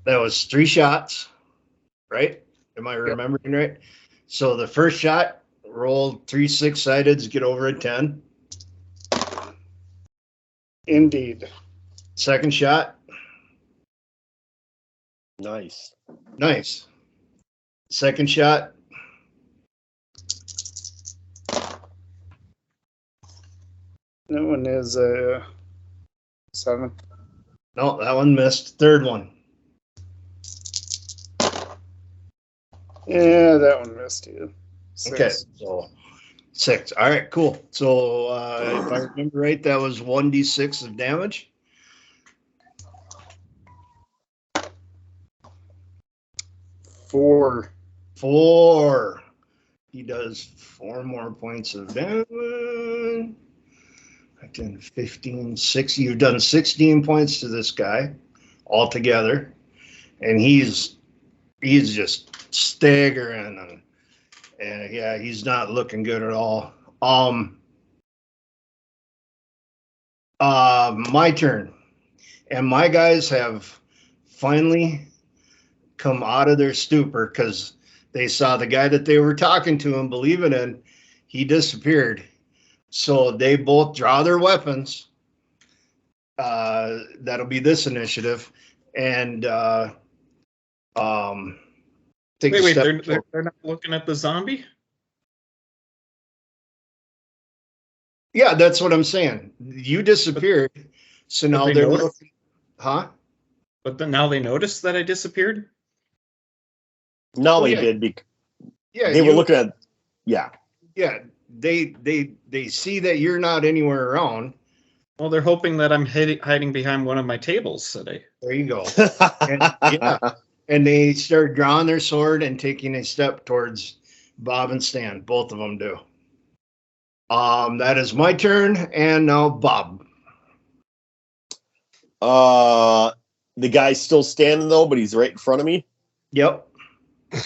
3 shots, right? Am I remembering right? So the first shot, roll 3 6-sideds, get over a 10. Indeed. Second shot. Nice. Second shot. That one is a 7. No, that one missed. Third one. Yeah, that one missed too. 6. Okay, so 6. All right, cool. So if I remember right, that was 1d6 of damage. 4. He does 4 more points of damage. 10, 15, 6. You've done 16 points to this guy altogether, and he's just staggering, and yeah, he's not looking good at all. My turn, and my guys have finally come out of their stupor because they saw the guy that they were talking to and believing in, he disappeared. So they both draw their weapons. That'll be this initiative, and take wait, a step. they're not looking at the zombie? Yeah, that's what I'm saying. You disappeared, so now they they're noticed? looking. Huh? But then now they noticed that I disappeared? No, Oh, they yeah. did. Yeah, They were looking at. Yeah. Yeah, they see that you're not anywhere around. Well, they're hoping that I'm hiding behind one of my tables today. There you go. And they start drawing their sword and taking a step towards Bob and Stan. Both of them do. That is my turn, and now Bob. The guy's still standing though, but he's right in front of me. Yep.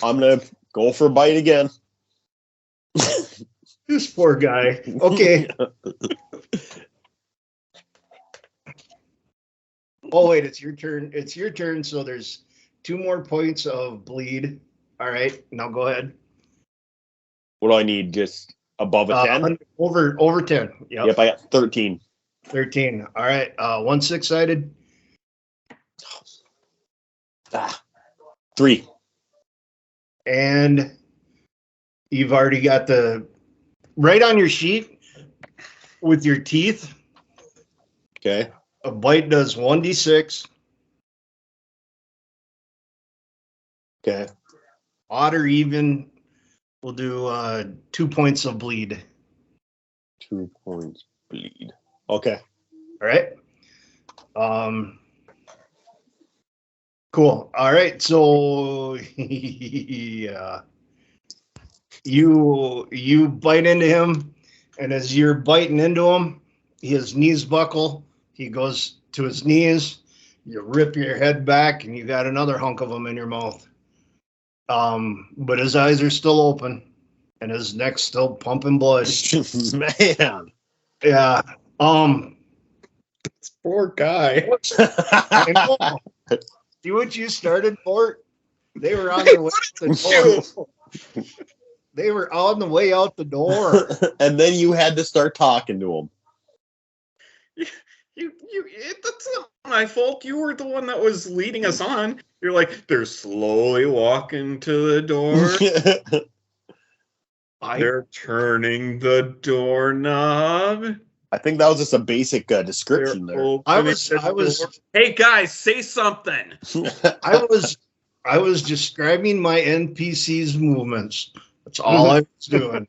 I'm gonna go for a bite again. This poor guy. Okay. Oh wait, it's your turn. It's your turn. So there's 2 more points of bleed. All right, now go ahead. What do I need? Just above a 10? Over 10. Yep, I got 13. 13. All right. 1 6-sided. 3. And you've already got the right on your sheet with your teeth. Okay. A bite does 1d6. Okay. Odd or even will do 2 points of bleed. 2 points bleed. Okay. All right. Cool. All right. So yeah, you bite into him, and as you're biting into him, his knees buckle. He goes to his knees. You rip your head back, and you got another hunk of him in your mouth. But his eyes are still open, and his neck's still pumping blood. Man. Yeah. This poor guy. I know. See what you started, Fort? They were on their way to the door. They were on the way out the door. And then you had to start talking to them. That's not my fault. You were the one that was leading us on. You're like, they're slowly walking to the door. They're turning the doorknob. I think that was just a basic description there. I was. Hey guys, say something. I was describing my NPC's movements. That's all I was doing.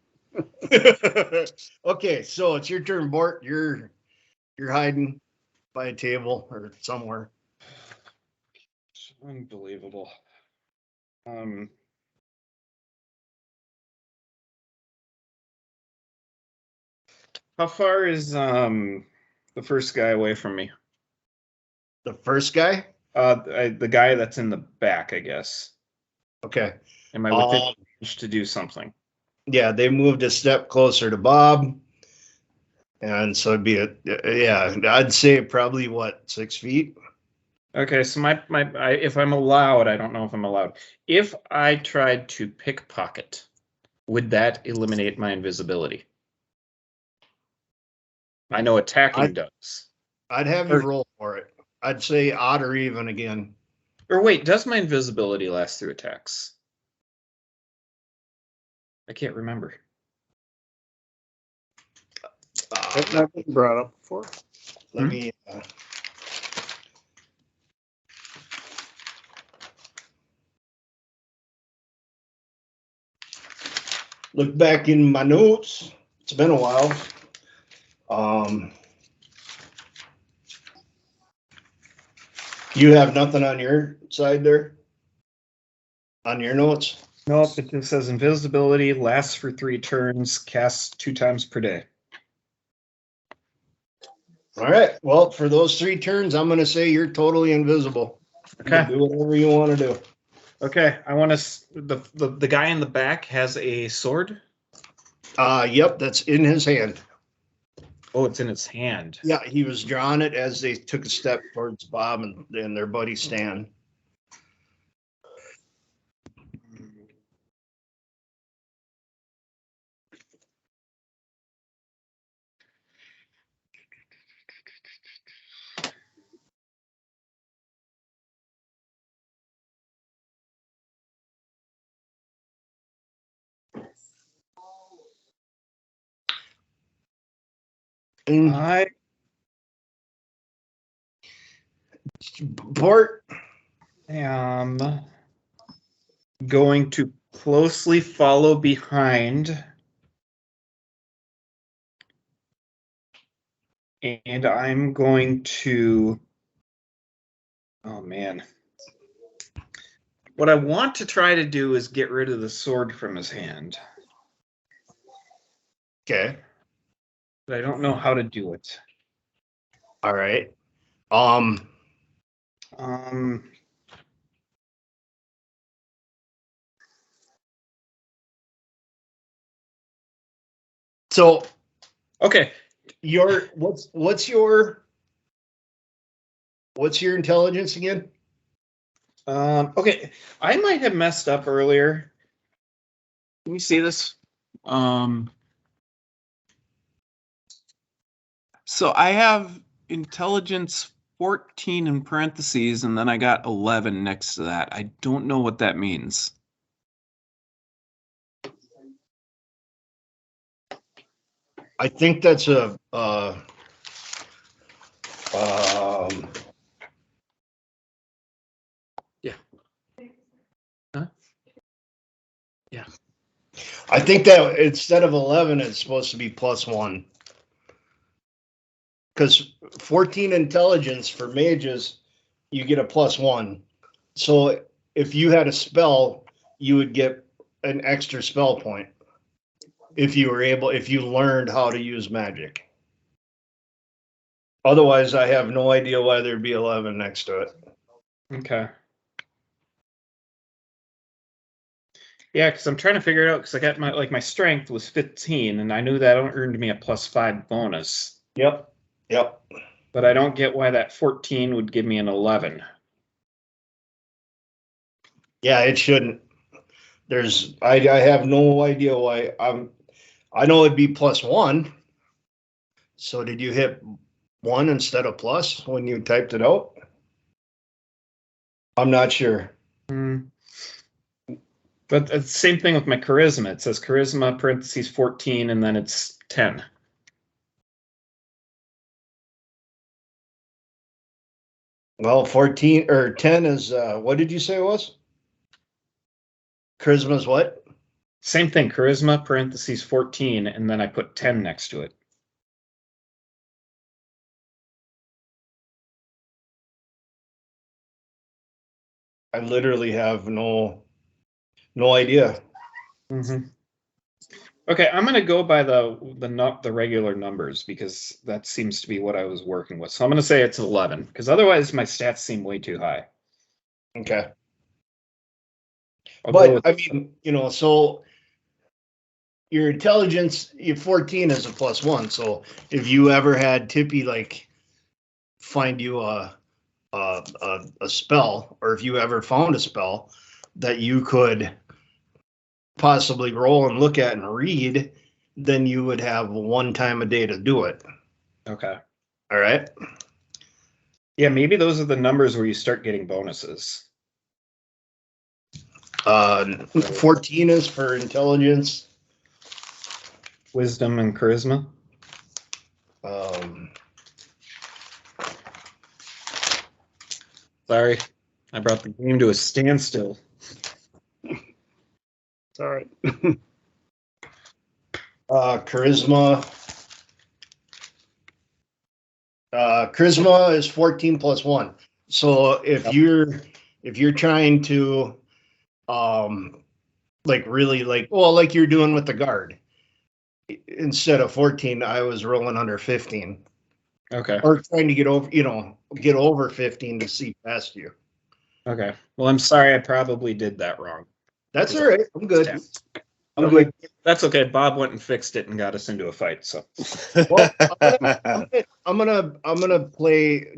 Okay, so it's your turn, Bort. You're hiding by a table or somewhere. Unbelievable. How far is the first guy away from me? The first guy? The guy that's in the back, I guess. Okay. Am I within range to do something? Yeah, they moved a step closer to Bob. And so it'd be I'd say probably 6 feet? Okay, so if I'm allowed, I don't know if I'm allowed. If I tried to pickpocket, would that eliminate my invisibility? I know attacking does. I'd have you roll for it. I'd say odd or even again. Or wait, does my invisibility last through attacks? I can't remember. That's not been brought up before. Let me. Look back in my notes. It's been a while. You have nothing on your side there? On your notes? Nope, it just says invisibility lasts for 3 turns, casts 2 times per day. All right. Well, for those 3 turns, I'm going to say you're totally invisible. Okay. Do whatever you want to do. Okay. I want to. The guy in the back has a sword. Yep, that's in his hand. Oh, it's in his hand. Yeah, he was drawing it as they took a step towards Bob and their buddy Stan. Bort am going to closely follow behind, and I'm going to. Oh man. What I want to try to do is get rid of the sword from his hand. Okay. But I don't know how to do it. All right. So okay. What's your intelligence again? Okay. I might have messed up earlier. Can you see this? So I have intelligence 14 in parentheses, and then I got 11 next to that. I don't know what that means. I think that's a yeah. Huh? Yeah. I think that instead of 11, it's supposed to be +1. Because 14 intelligence for mages, you get a +1. So if you had a spell, you would get an extra spell point. If you learned how to use magic. Otherwise, I have no idea why there'd be 11 next to it. Okay. Yeah, because I'm trying to figure it out, because I got my strength was 15, and I knew that earned me a +5 bonus. Yep. But I don't get why that 14 would give me an 11. Yeah, it shouldn't. I have no idea why. I know it'd be +1. So did you hit 1 instead of plus when you typed it out? I'm not sure. But it's the same thing with my charisma. It says charisma parentheses 14 and then it's 10. Well, 14 or 10 is what did you say it was? Charisma is what? Same thing, charisma parentheses 14 and then I put 10 next to it. I literally have no idea. Mm-hmm. Okay, I'm going to go by the regular numbers because that seems to be what I was working with. So I'm going to say it's 11 because otherwise my stats seem way too high. Okay. I'll But I mean, so your intelligence, your 14 is a +1. So if you ever had Tippy like find you a spell, or if you ever found a spell that you could possibly roll and look at and read, then you would have 1 time a day to do it. Okay. All right. Yeah, maybe those are the numbers where you start getting bonuses. 14 is for intelligence, wisdom, and charisma. Sorry, I brought the game to a standstill. It's all right. Charisma. Charisma is 14 + 1. So if you're trying to like really like you're doing with the guard, instead of 14, I was rolling under 15. Okay. Or trying to get over 15 to see past you. Okay. Well, I'm sorry, I probably did that wrong. That's all right. I'm good. I'm Okay. good. That's okay. Bob went and fixed it and got us into a fight. So, well, I'm gonna play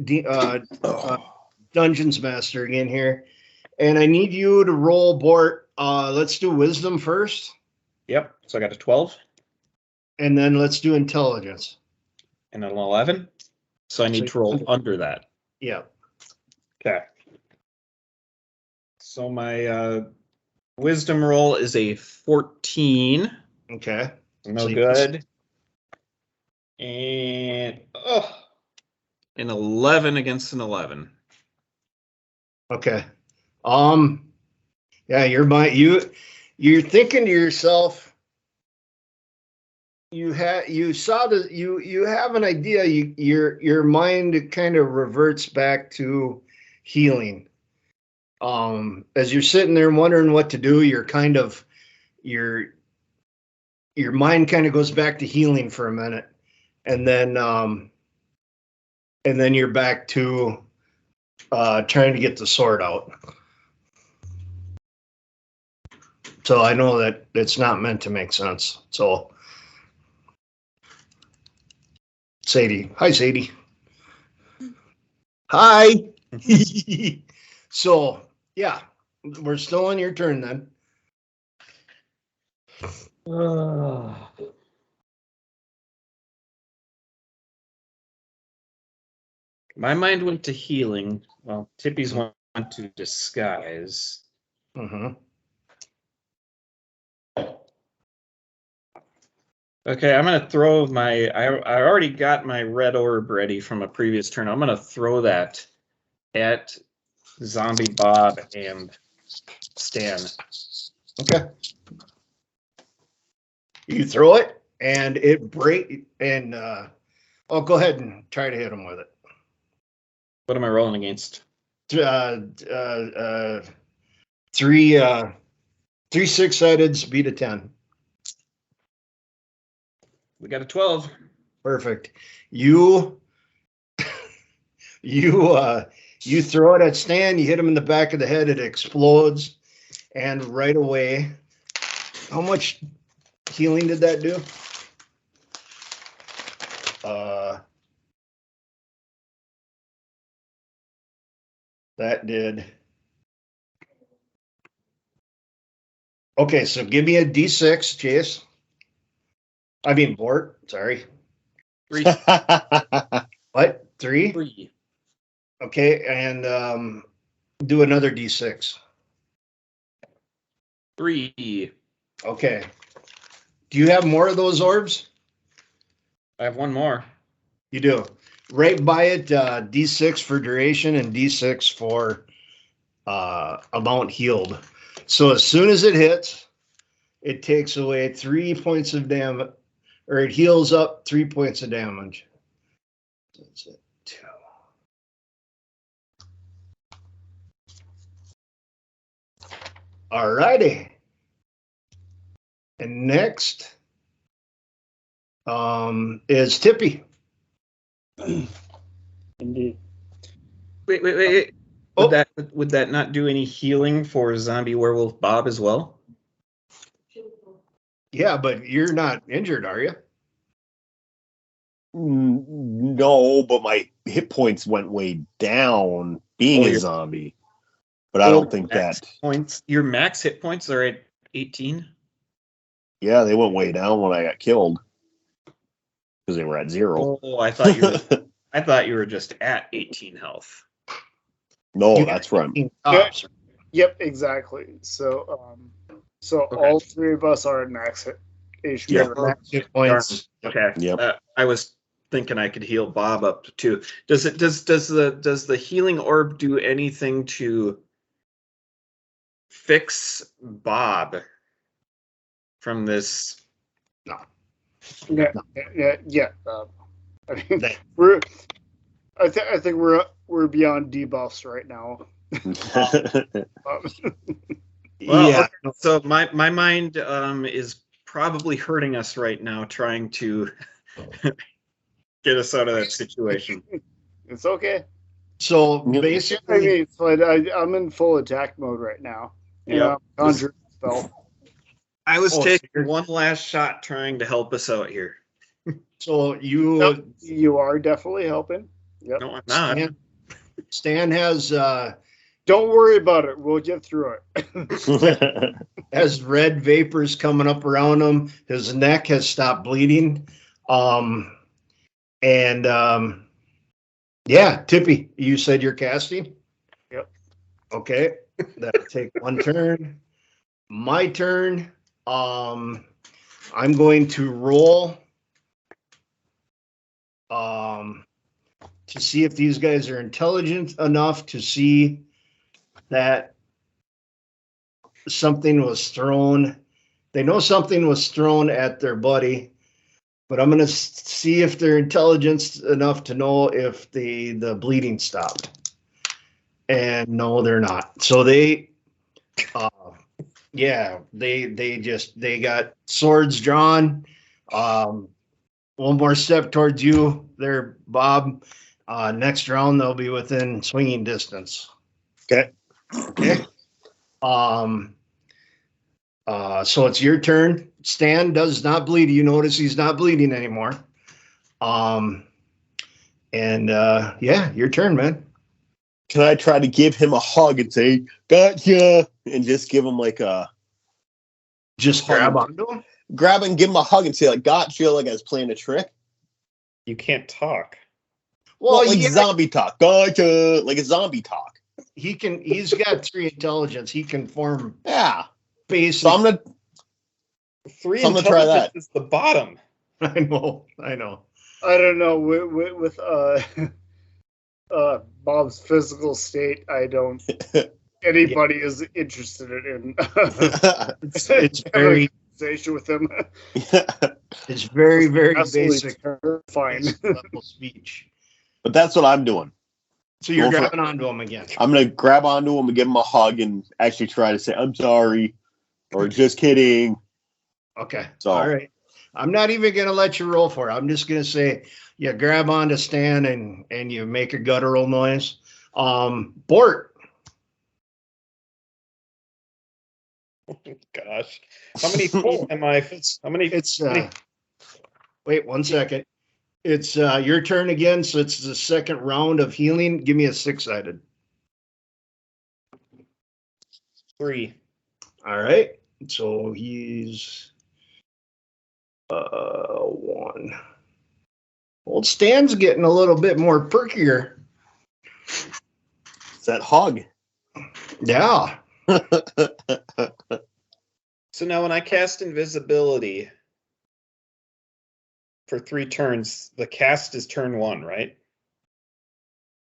Dungeons Master again here, and I need you to roll Bort. Let's do Wisdom first. Yep. So I got a 12. And then let's do Intelligence. And an 11. So I need to roll under that. Yeah. Okay. So my Wisdom roll is a 14. Okay. No good. And an 11 against an 11. Okay. Yeah, you're thinking to yourself, you have an idea, your mind kind of reverts back to healing. As you're sitting there wondering what to do, you're kind of your mind kind of goes back to healing for a minute, and then you're back to trying to get the sword out. So I know that it's not meant to make sense. So Sadie. Hi, Sadie. Hi. So, yeah, we're still on your turn then. My mind went to healing. Well, Tippy's went to disguise. Mm-hmm. Okay, I'm gonna throw my. I already got my red orb ready from a previous turn. I'm gonna throw that at Zombie Bob and Stan. Okay. You throw it and it break and go ahead and try to hit him with it. What am I rolling against? 3 6-sided beat a 10. We got a 12. Perfect. You throw it at Stan, you hit him in the back of the head, it explodes, and right away, how much healing did that do? That did Okay, so give me a D6, Chase. I mean, Bort. Sorry. 3. What? 3? 3. Okay, and do another D6. 3. Okay. Do you have more of those orbs? I have one more. You do. Right by it, D6 for duration and D6 for amount healed. So as soon as it hits, it takes away 3 points of damage, or it heals up 3 points of damage. That's it. 2. All righty. And next is Tippy. Indeed. Wait. Would that not do any healing for zombie werewolf Bob as well? Yeah, but you're not injured, are you? No, but my hit points went way down being a zombie. But I don't think that points. Your max hit points are at 18. Yeah, they went way down when I got killed because they were at 0. Oh, I thought you were just at 18 health. No, that's right. Yep, exactly. So, Okay. all 3 of us are at max HP. Yeah. Max hit points. Okay. Yep. I was thinking I could heal Bob up too. Does the healing orb do anything to fix Bob from this? No. Yeah. I mean, I think we're beyond debuffs right now. Well, Yeah. okay, so my mind is probably hurting us right now, trying to get us out of that situation. It's okay. So I basically, mean, it's like I'm in full attack mode right now. Yep. Conjuring spell. I was Oh, taking so you're- one last shot trying to help us out here. so you You are definitely helping. Yep. No, I'm not. Stan has Don't worry about it. We'll get through it. has red vapors coming up around him. His neck has stopped bleeding. Yeah, Tippy, you said you're casting? Yep. Okay. That'll take one turn. My turn. I'm going to roll to see if these guys are intelligent enough to see that something was thrown. They know something was thrown at their buddy, but I'm going to see if they're intelligent enough to know if the bleeding stopped. And no, they're not. So they they got swords drawn. One more step towards you there, Bob. Next round they'll be within swinging distance. Okay. So it's your turn. Stan does not bleed. You notice he's not bleeding anymore. Your turn, man. Can I try to give him a hug and say, gotcha, and just give him like a... Just grab onto him? Grab and give him a hug and say, like, gotcha, like I was playing a trick. You can't talk. Well, like zombie talk. Gotcha, like a zombie talk. He's got 3 intelligence. He can form basic. So I'm gonna 3 I'm gonna try that. is the bottom. I know. I don't know with Bob's physical state. I don't. Anybody is interested in. It's very conversation with him. It's very very Absolutely basic terrifying. level speech. But that's what I'm doing. So you're grabbing onto him again. I'm gonna grab onto him and give him a hug and actually try to say, I'm sorry, or just kidding. Okay. So all right. I'm not even gonna let you roll for it. I'm just gonna say you grab onto Stan and you make a guttural noise. Bort. Gosh, how many feet am I? How many? Wait 1 second. It's your turn again, so it's the second round of healing. Give me a 6-sided. 3. All right. So he's 1. Old Stan's getting a little bit more perkier. It's that hug. Yeah. So now when I cast invisibility for 3 turns, the cast is turn 1, right?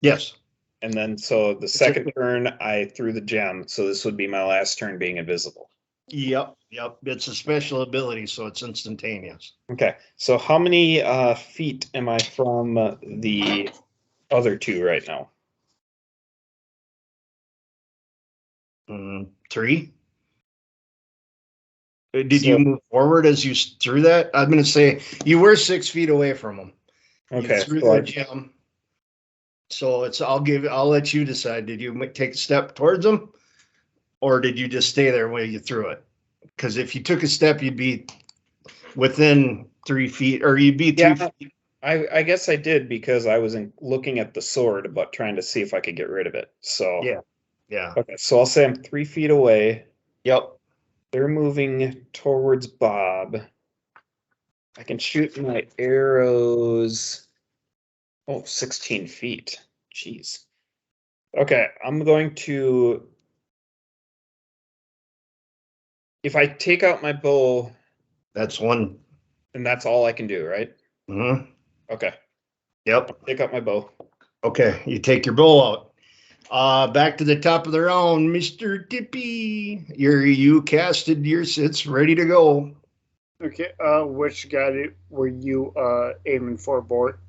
Yes. And then so the second turn I threw the gem, so this would be my last turn being invisible. Yep. It's a special ability, so it's instantaneous. Okay, so how many feet am I from the other 2 right now? 3. Did you move forward as you threw that? I'm going to say you were 6 feet away from him. Okay, You threw the gem. So I'll let you decide. Did you take a step towards him, or did you just stay there when you threw it? Because if you took a step, you'd be within 3 feet, or you'd be 2 feet. I guess I did because I was looking at the sword, but trying to see if I could get rid of it. So yeah. Okay, so I'll say I'm 3 feet away. Yep. They're moving towards Bob. I can shoot my arrows. 16 feet. Jeez. Okay, I'm going to. If I take out my bow. That's 1. And that's all I can do, right? Mm-hmm. Okay. Yep. Take out my bow. Okay, you take your bow out. Back to the top of the round, Mr. Dippy. You casted yours. It's ready to go. Okay. Which guy were you aiming for, Bort?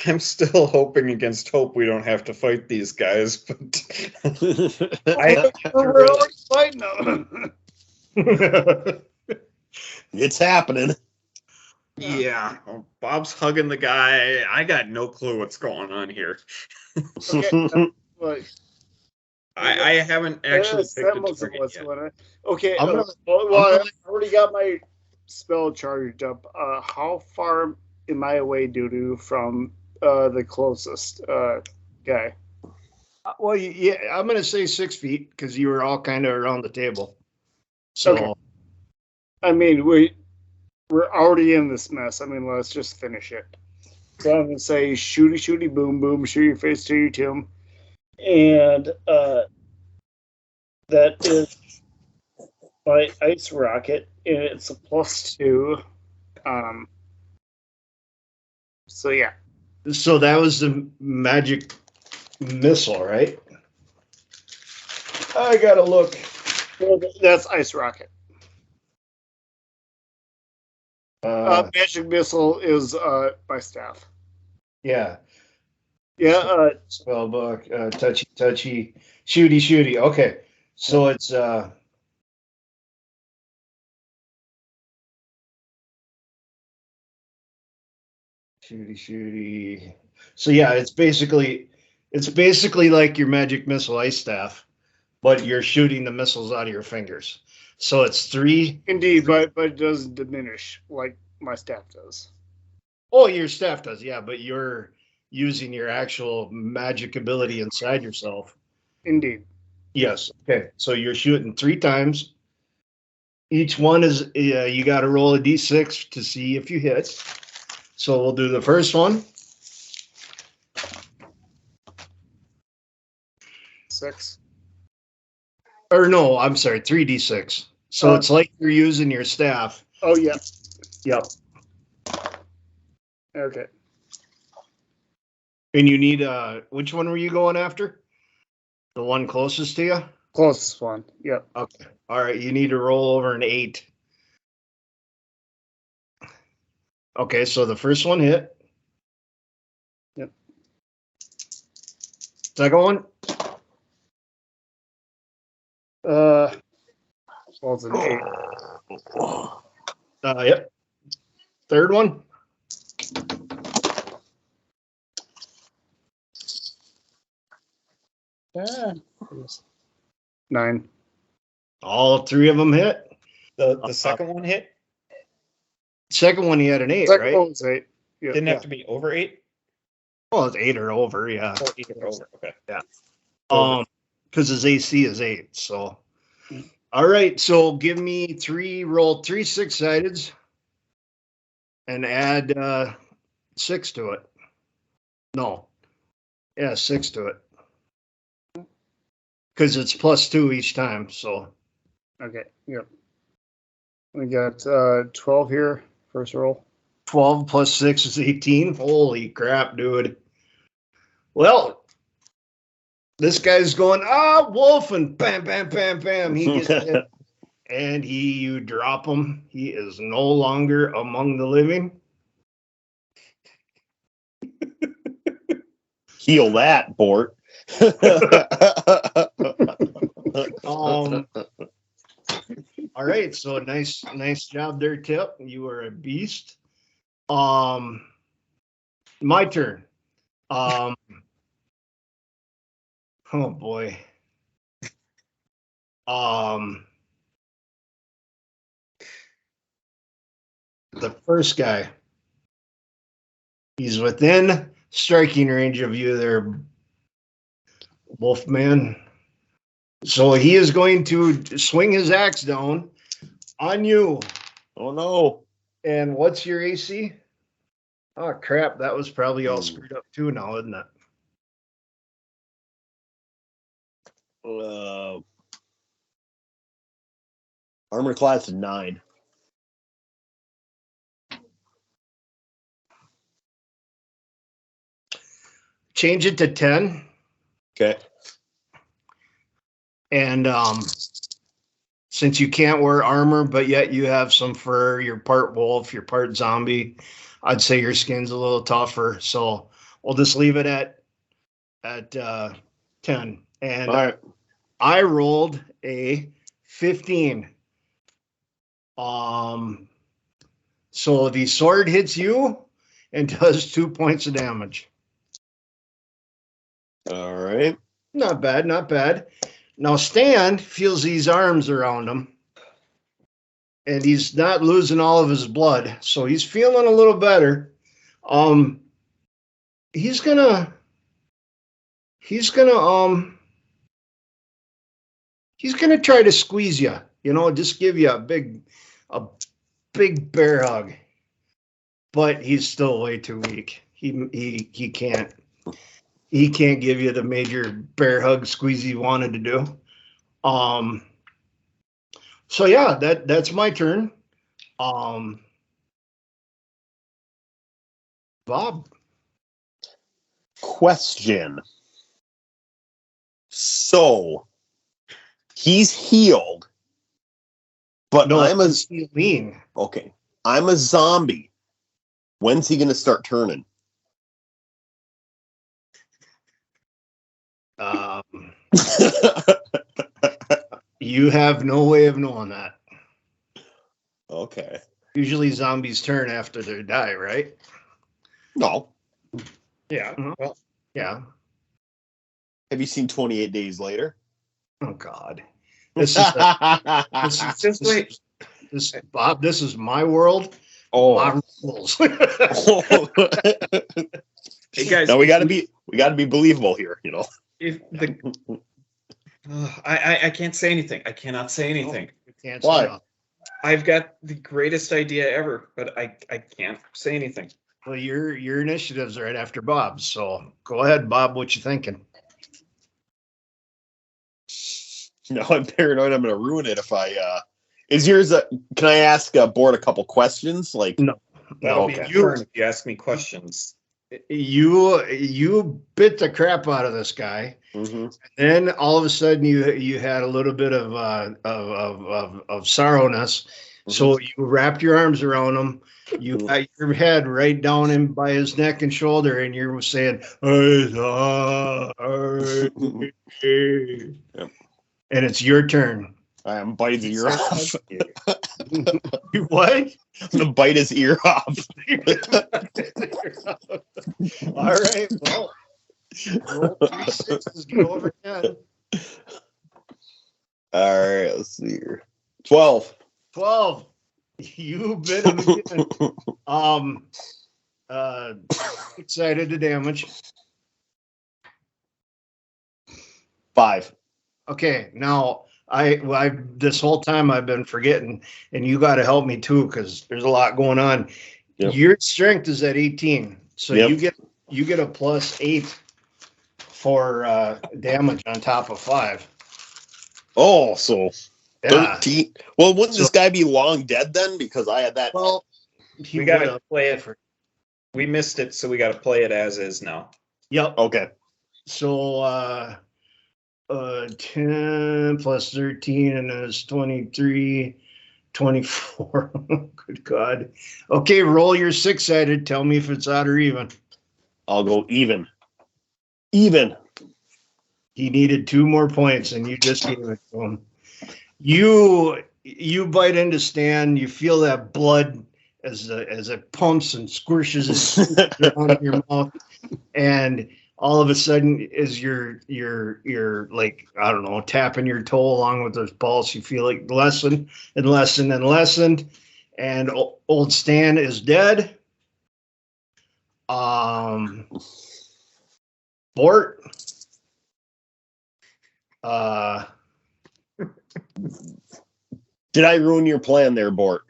I'm still hoping against hope we don't have to fight these guys, but we're already fighting them. It's happening. Yeah, Bob's hugging the guy. I got no clue what's going on here. Okay. I haven't actually picked a target yet. Okay. I already got my spell charged up. How far am I away, Doodoo, from the closest guy? Well, yeah, I'm going to say 6 feet because you were all kind of around the table. So, okay. I mean, we're already in this mess. I mean, let's just finish it. So I'm going to say shooty, shooty, boom, boom, shoot your face to your tomb. And that is my ice rocket, and it's a +2. So yeah. So that was the magic missile, right? I gotta look. Well, that's ice rocket. Magic missile is my staff. Yeah. Yeah. Spell book, touchy, touchy, shooty, shooty. Okay. So it's shooty, shooty. So yeah, it's basically like your magic missile ice staff, but you're shooting the missiles out of your fingers. So it's 3. Indeed, but it doesn't diminish like my staff does. Oh, your staff does, yeah, but you're using your actual magic ability inside yourself. Indeed. Yes. Okay. So you're shooting 3 times. Each one is you got to roll a d6 to see if you hit. So we'll do the first one. 6. Or no, I'm sorry, 3d6. So it's like you're using your staff. Oh yeah. Yep. Okay. And you need which one were you going after? The one closest to you? Closest one. Yep. Okay. All right. You need to roll over an 8. Okay. So the first one hit. Yep. Second one? Well, it's an 8. Yep. Third one? Yeah. 9. All 3 of them hit. The second one hit? Second one, he had an 8, Second right? one was 8. Yeah. Didn't have to be over 8? Well, it's 8 or over, yeah. 8 or over, okay. Yeah. Because his AC is 8, so. All right, so give me roll three 6-sideds and add 6 to it. No. Yeah, 6 to it. Because it's +2 each time, so. Okay, yep. We got 12 here, first roll. 12 plus 6 is 18. Holy crap, dude. Well, this guy's going, wolf, and bam, bam, bam, bam. He gets hit. And you drop him. He is no longer among the living. Heal that, Bort. All right, so nice job there, Tip. You are a beast. My turn. Oh boy. The first guy. He's within striking range of you there, Wolfman. So he is going to swing his axe down on you. Oh no. And what's your AC? Oh crap, that was probably all screwed up too now, isn't it? Armor class is 9. Change it to 10. Okay. And since you can't wear armor, but yet you have some fur, you're part wolf, you're part zombie, I'd say your skin's a little tougher. So we'll just leave it at 10. And all right. I rolled a 15. So the sword hits you and does 2 points of damage. All right. Not bad, not bad. Now Stan feels these arms around him, and he's not losing all of his blood, so he's feeling a little better. He's gonna try to squeeze you. You know, just give you a big bear hug. But he's still way too weak. He can't give you the major bear hug squeeze he wanted to do. So yeah, that's my turn. Bob. Question. So he's healed, but No, I'm a healing. okay. I'm a zombie. When's he gonna start turning? You have no way of knowing that. Okay. Usually zombies turn after they die, right? No. Yeah. Well, yeah. Have you seen 28 Days Later? Oh God. This is Bob. This is my world. Oh. My rules. hey guys, now we gotta be believable here, you know. If the I can't say anything. I cannot say anything. Can't Why? say I've got the greatest idea ever, but I can't say anything. well, your initiative's right after Bob's, so go ahead, Bob. What you thinking? No, I'm paranoid I'm gonna ruin it if I is yours can I ask Bort a couple questions? Like No. That'll okay. be your turn if you ask me questions. You bit the crap out of this guy. Mm-hmm. Then all of a sudden you had a little bit of sorrowness. Mm-hmm. So you wrapped your arms around him. You got your head right down in by his neck and shoulder, and you were saying, yep. And it's your turn. I am biting his ear off. What? I'm gonna bite his ear off. All right. Well, roll 3 6s, get over 10. All right, let's see here. 12. 12. You bit him again. Excited to damage. 5. Okay, now I this whole time I've been forgetting, and you got to help me too because there's a lot going on. Yep. Your strength is at 18, so Yep. you get a +8 for damage on top of 5. Oh, so Yeah. 13. Well, wouldn't So- this guy be long dead then? Because I had that. Well, We got to play it. We missed it, so we got to play it as is now. Yep. Okay. So 10 plus 13 and it's 23, 24. Good God. Okay, roll your 6-sided. Tell me if it's odd or even. I'll go even. Even. He needed 2 more points and you just gave it to him. You bite into Stan, you feel that blood as it pumps and squishes around in your mouth, and all of a sudden, as you're like, I don't know, tapping your toe along with those pulse, you feel like lessened and lessened and lessened, and old Stan is dead. Bort. Did I ruin your plan there, Bort?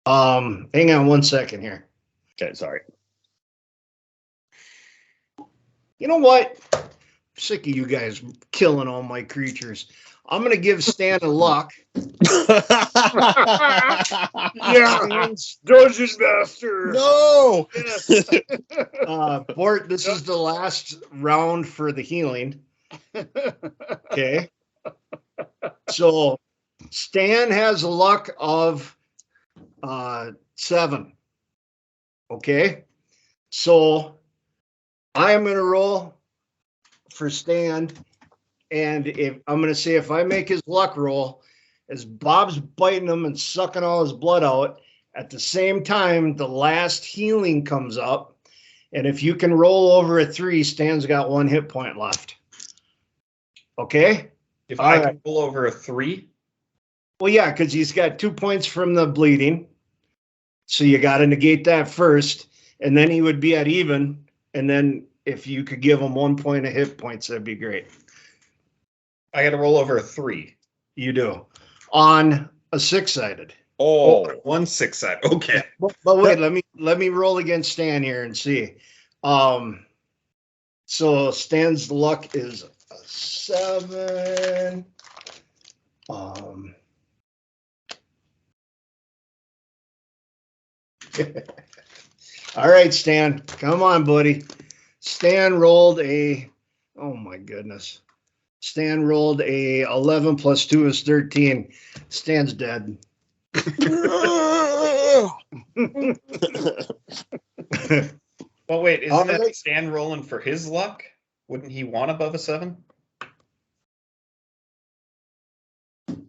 Hang on 1 second here. Okay, sorry. You know what? I'm sick of you guys killing all my creatures. I'm gonna give Stan a luck. Yeah, Dungeon Master. No. Yes. Bort, this is the last round for the healing. Okay. So Stan has a luck of 7. Okay. So I am going to roll for Stan. And if I'm going to say, if I make his luck roll, as Bob's biting him and sucking all his blood out, at the same time, the last healing comes up. And if you can roll over a 3, Stan's got 1 hit point left. Okay? If All I right. can roll over a 3, Well, yeah, because he's got 2 points from the bleeding. So you got to negate that first. And then he would be at even. And then if you could give him 1 point of hit points, that'd be great. I got to roll over a 3. You do. On a 6-sided. Oh, 1 6-side. Okay. But wait, let me roll against Stan here and see. So Stan's luck is a 7. All right, Stan, come on, buddy. Stan rolled a, oh my goodness. Stan rolled a 11 plus 2 is 13. Stan's dead. Well, wait, isn't All that right. Stan rolling for his luck? Wouldn't he want above a 7?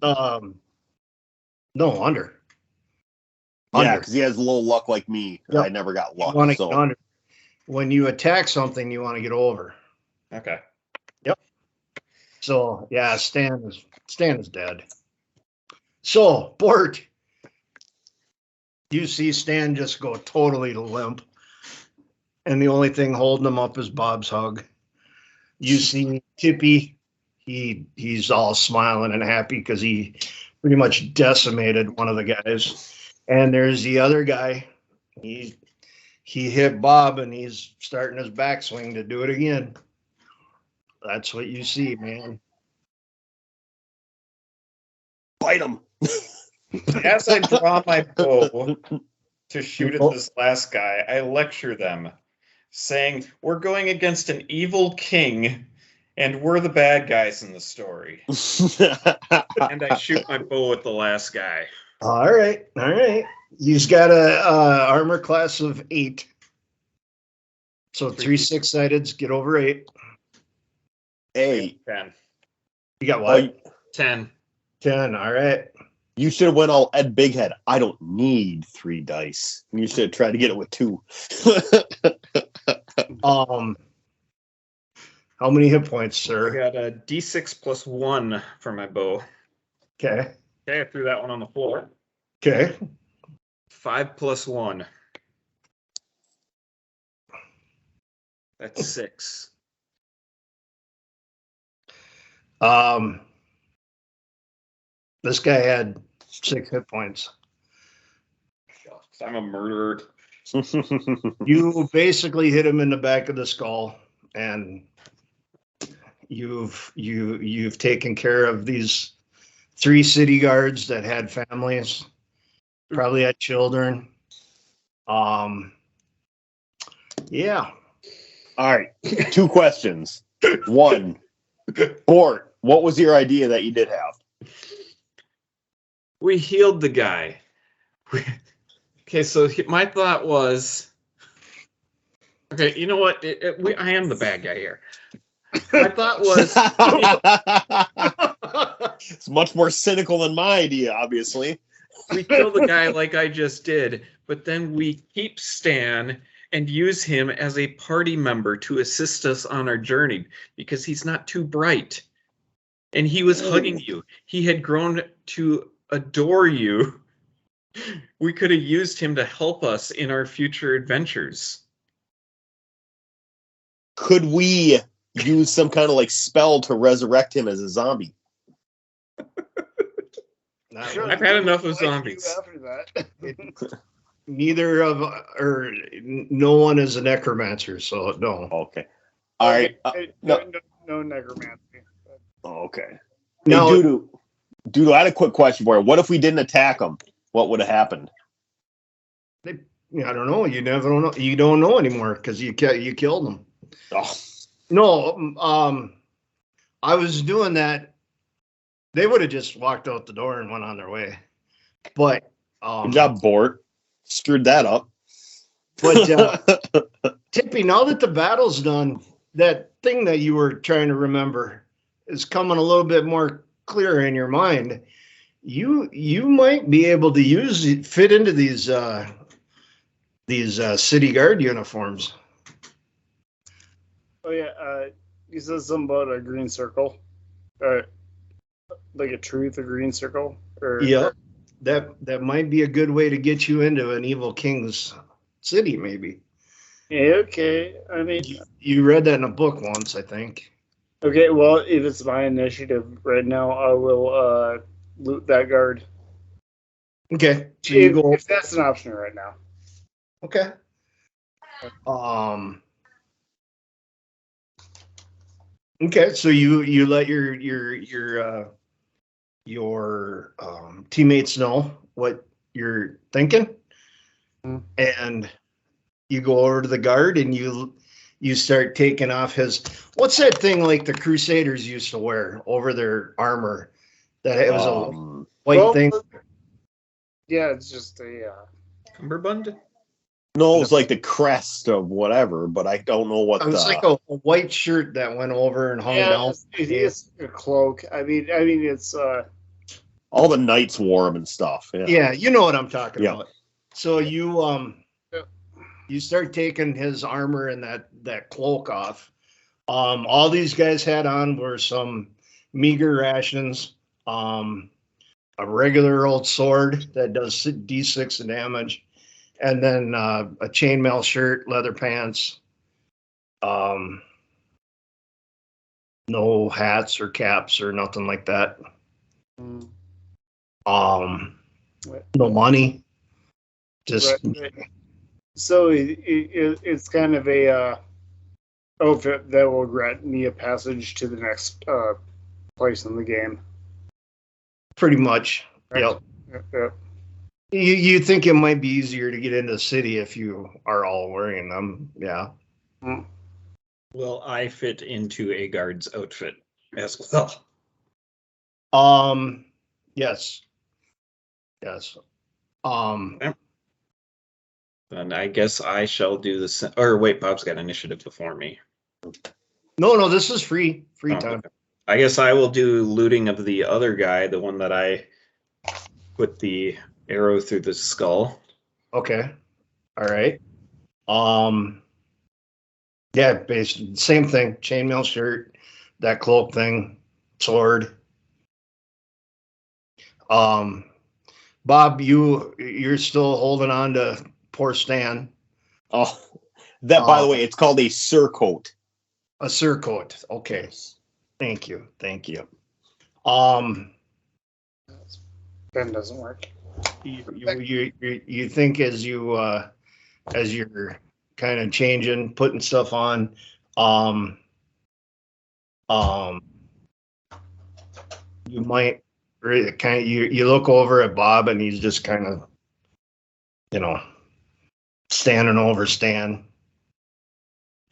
No, under. Yeah, because he has low luck like me. Yep. I never got You luck. want to So get under. When you attack something, you want to get over. Okay. So yeah, Stan is dead. So Bort, you see Stan just go totally limp, and the only thing holding him up is Bob's hug. You see Tippy, he's all smiling and happy because he pretty much decimated one of the guys. And there's the other guy. He hit Bob and he's starting his backswing to do it again. That's what you see, man. bite him. As I draw my bow to shoot at this last guy, I lecture them, saying, "We're going against an evil king, and we're the bad guys in the story." And I shoot my bow at the last guy. All right. He's got a armor class of 8. So 3 6-sideds, get over 8. Hey, 10. You got what? 10. 10. All right. you should have went all Ed Bighead. I don't need 3 dice. You should have tried to get it with 2. How many hit points, I sir? got a D6 plus 1 for my bow. Okay. Okay, I threw that one on the floor. Okay. 5 plus 1. That's 6. This guy had 6 hit points. I'm a murderer. You basically hit him in the back of the skull, and you've taken care of these 3 city guards that had families, probably had children. Yeah. All right. 2 questions. 1, Bort, what was your idea that you did have? We healed the guy. Okay, so my thought was, okay, you know what? I am the bad guy here. My thought was, it's much more cynical than my idea, obviously. we kill the guy like I just did, but then we keep Stan and use him as a party member to assist us on our journey because he's not too bright. And he was hugging you. He had grown to adore you. We could have used him to help us in our future adventures. Could we use some kind of like spell to resurrect him as a zombie? I've had enough of zombies. After that. Neither of, or no one is a necromancer, so no. Okay. All right. No necromancy. Oh, okay. No. Hey, Doodoo, I had a quick question for you. What if we didn't attack them? What would have happened? I don't know. You never know. You don't know anymore because you killed them. Oh. No, I was doing that. They would have just walked out the door and went on their way. But good job, Bort. Screwed that up. But Tippy, now that the battle's done, that thing that you were trying to remember is coming a little bit more clear in your mind. You might be able to fit into these city guard uniforms. Oh yeah, you said something about a green circle, like a truth, a green circle. Yeah, that might be a good way to get you into an evil king's city, maybe. Yeah, okay. I mean, you read that in a book once, I think. Okay, well, if it's my initiative right now, I will loot that guard. Okay, so if that's an option right now. Okay. Okay, so you let your teammates know what you're thinking, and you go over to the guard and you start taking off his, what's that thing like the Crusaders used to wear over their armor? That it was a white thing. Yeah, it's just a cummerbund. No, it was like the crest of whatever, but I don't know what. It was like a white shirt that went over and hung down. It's a cloak. I mean, it's all the knights wore them and stuff. Yeah, you know what I'm talking about. So you start taking his armor and that cloak off. All these guys had on were some meager rations, a regular old sword that does D6 of damage, and then a chainmail shirt, leather pants, no hats or caps or nothing like that. No money. Just right. So it's kind of a outfit that will grant me a passage to the next place in the game. Pretty much. Right. Yep. You think it might be easier to get into the city if you are all wearing them. Yeah. Will I fit into a guard's outfit as well? Yes. Then I guess I shall do the same. Or wait, Bob's got initiative before me. No, this is free time. Okay. I guess I will do looting of the other guy, the one that I put the arrow through the skull. Okay. All right. Yeah, basically same thing. Chainmail shirt, that cloak thing, sword. Bob, you're still holding on to poor Stan. Oh, that by the way, it's called a surcoat. A surcoat. Okay. Thank you. Pen doesn't work. You think as you're kind of changing, putting stuff on, you might really kind of you look over at Bob and he's just kind of, standing over Stan.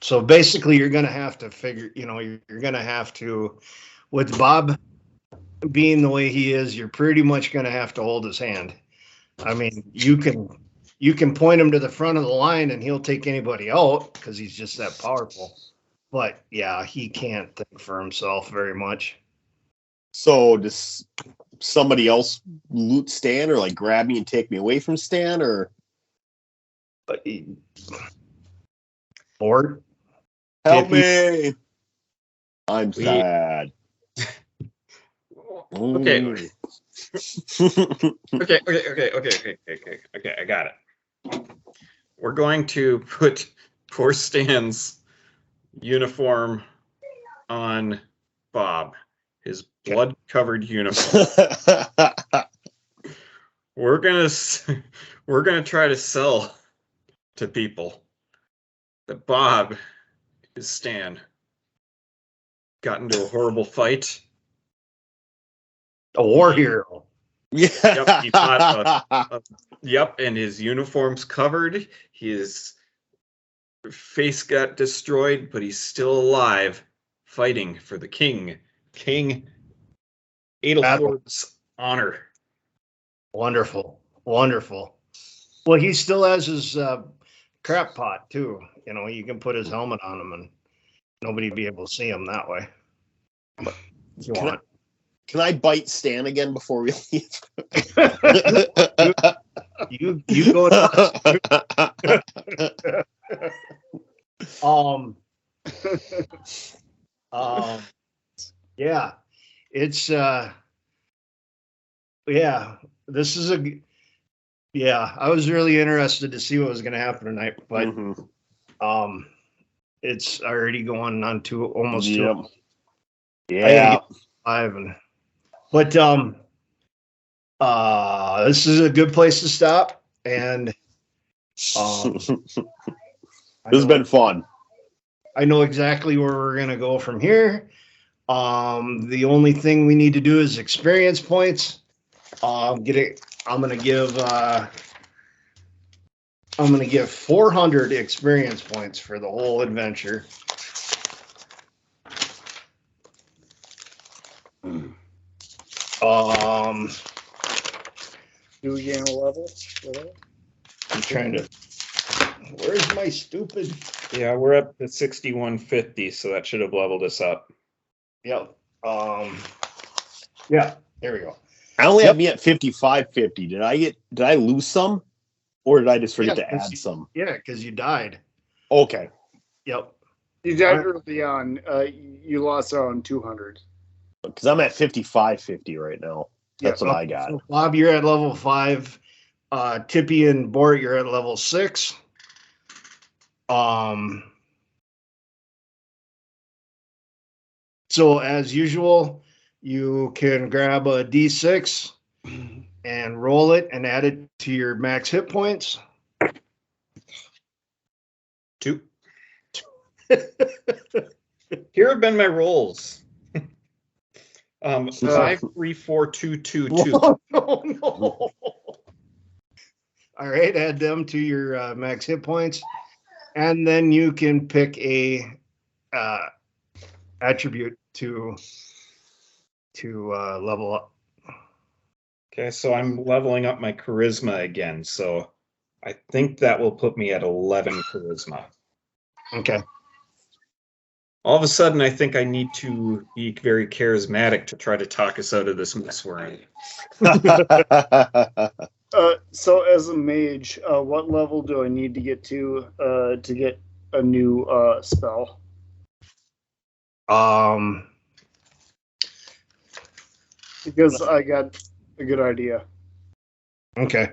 So basically, you're going to have to figure, you're going to have to, with Bob being the way he is, you're pretty much going to have to hold his hand. I mean, you can point him to the front of the line and he'll take anybody out because he's just that powerful. But yeah, he can't think for himself very much. So does somebody else loot Stan or like grab me and take me away from Stan or? Bored? Help me! I'm sad. Okay. Okay. I got it. We're going to put poor Stan's uniform on Bob, his blood-covered uniform. We're gonna try to sell to people that Bob is Stan. Got into a horrible fight. A war hero. Yeah. Yep, he fought yep, and his uniform's covered. His face got destroyed, but he's still alive, fighting for the king. King Adelford's honor. Wonderful. Well, he still has his crap pot, too. You can put his helmet on him and nobody be able to see him that way. But if you want. Can I bite Stan again before we leave? You go yeah. It's this is I was really interested to see what was going to happen tonight, but it's already going on to almost 2. Yeah. 5 but this is a good place to stop, and this has been fun. I know exactly where we're gonna go from here. The only thing we need to do is experience points. I'm gonna give 400 experience points for the whole adventure. Do we gain a level? I'm trying to. Where's my stupid? Yeah, we're up to 6150, so that should have leveled us up. Yep. Yeah. There we go. I only have me at 5550. Did I lose some, or did I just forget to add some? Yeah, because you died. Okay. Yep. You died early on. You lost around 200. Because I'm at 5550 right now. That's what I got. So Bob, you're at level 5. Tippy and Bort, you're at level 6. So as usual, you can grab a D6 and roll it and add it to your max hit points. 2. Here have been my rolls. 5, 3, 4, 2, 2, 2. No. All right, add them to your max hit points, and then you can pick a attribute to level up. Okay, so I'm leveling up my charisma again, so I think that will put me at 11 charisma. Okay. All of a sudden, I think I need to be very charismatic to try to talk us out of this mess we're in. So as a mage, what level do I need to get to get a new spell? Because I got a good idea. Okay.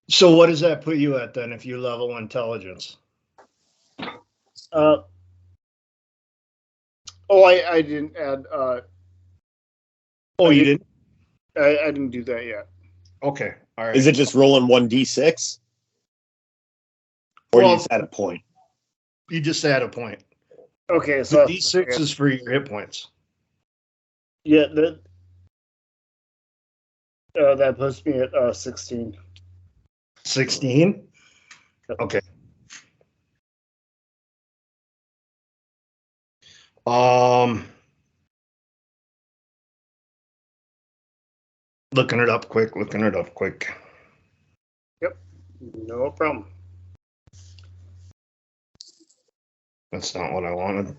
So what does that put you at then if you level intelligence? I didn't add Oh, you didn't? I didn't do that yet. Okay. All right. Is it just rolling 1d6? Or do you just add a point? You just add a point. Okay, The so D6 is for your hit points. yeah, that puts me at 16. 16? Okay. Looking it up quick. Yep, no problem. That's not what I wanted.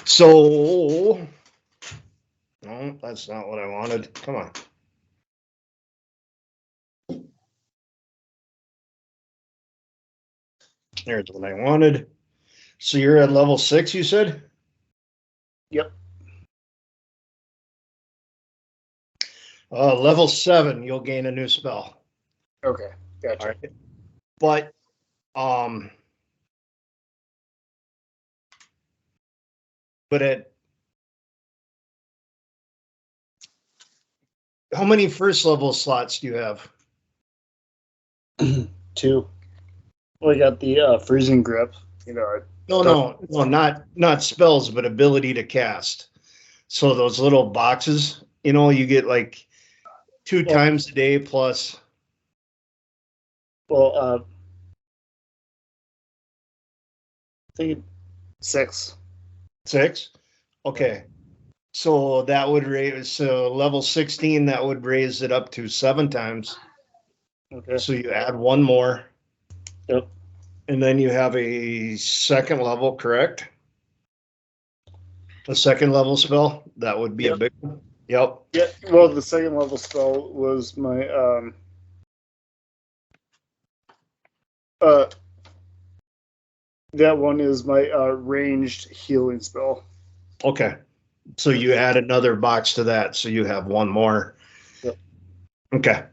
So, no, that's not what I wanted. Come on. There's what I wanted. So you're at level 6, you said? Yep. Level 7, you'll gain a new spell. Okay, gotcha. All right. But, how many first level slots do you have? 2. We got the freezing grip. No, not spells, but ability to cast. So those little boxes, you get like 2 times a day plus. Well, I think 6. 6? Okay. So that would raise, level 16, that would raise it up to 7 times. Okay. So you add 1 more. Yep. And then you have a second level, correct? A second level spell? That would be a big one. Yep. Yeah, well, the second level spell was my that one is my ranged healing spell. Okay. So you add another box to that, so you have 1 more. Yep. Okay.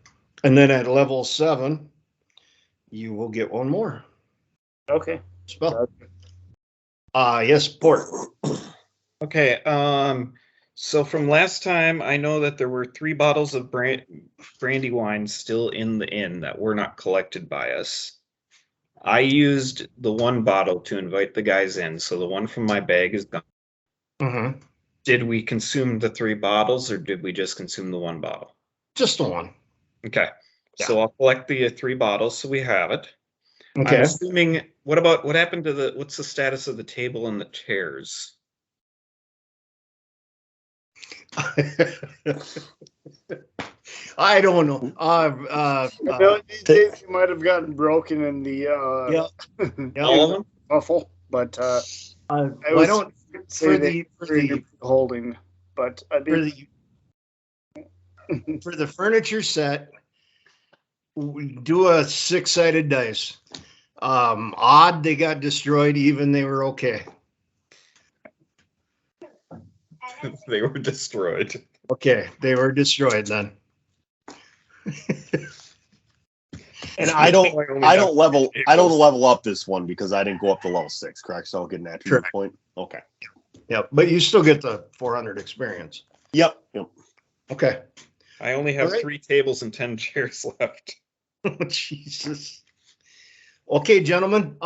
And then at level 7, you will get 1 more Okay. spell. Yes, Port. Okay. So from last time, I know that there were 3 bottles of brandy wine still in the inn that were not collected by us. I used the 1 bottle to invite the guys in, so the one from my bag is gone. Mm-hmm. Did we consume the 3 bottles, or did we just consume the 1 bottle? Just the 1. Okay. Yeah. So I'll collect the 3 bottles, so we have it. Okay. I'm assuming, what happened to what's the status of the table and the chairs? I don't know. They might have gotten broken in the All of them? Muffle, but I don't say for the holding, but I mean, for the furniture set, we do a 6-sided dice. Odd, they got destroyed. Even they were okay. They were destroyed. Okay, they were destroyed then. And I don't level up this one because I didn't go up to level 6, correct? So I'll get an attribute point. Okay. Yep, but you still get the 400 experience. Yep. Okay. I only have 3 tables and 10 chairs left. Oh, Jesus. Okay, gentlemen.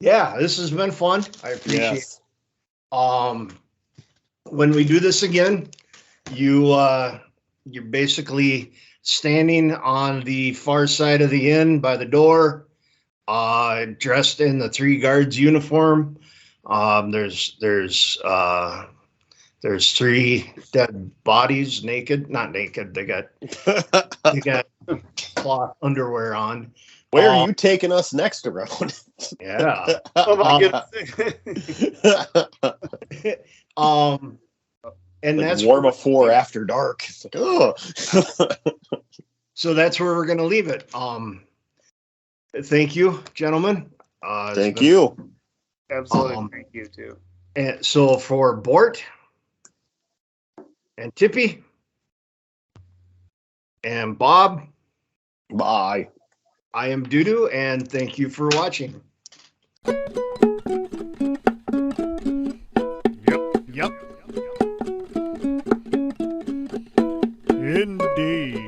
Yeah, this has been fun. I appreciate it. When we do this again, you're basically standing on the far side of the inn by the door, dressed in the 3 guards uniform. There's 3 dead bodies, not naked. They got cloth underwear on. Where are you taking us next around? Yeah. oh my goodness. And like that's Warba 4 after dark. It's like, oh. So that's where we're going to leave it. Thank you, gentlemen. Thank you. Absolutely. Thank you too. And so for Bort and Tippy and Bob, Bye. I am Dudu, and thank you for watching. Yep. Indeed.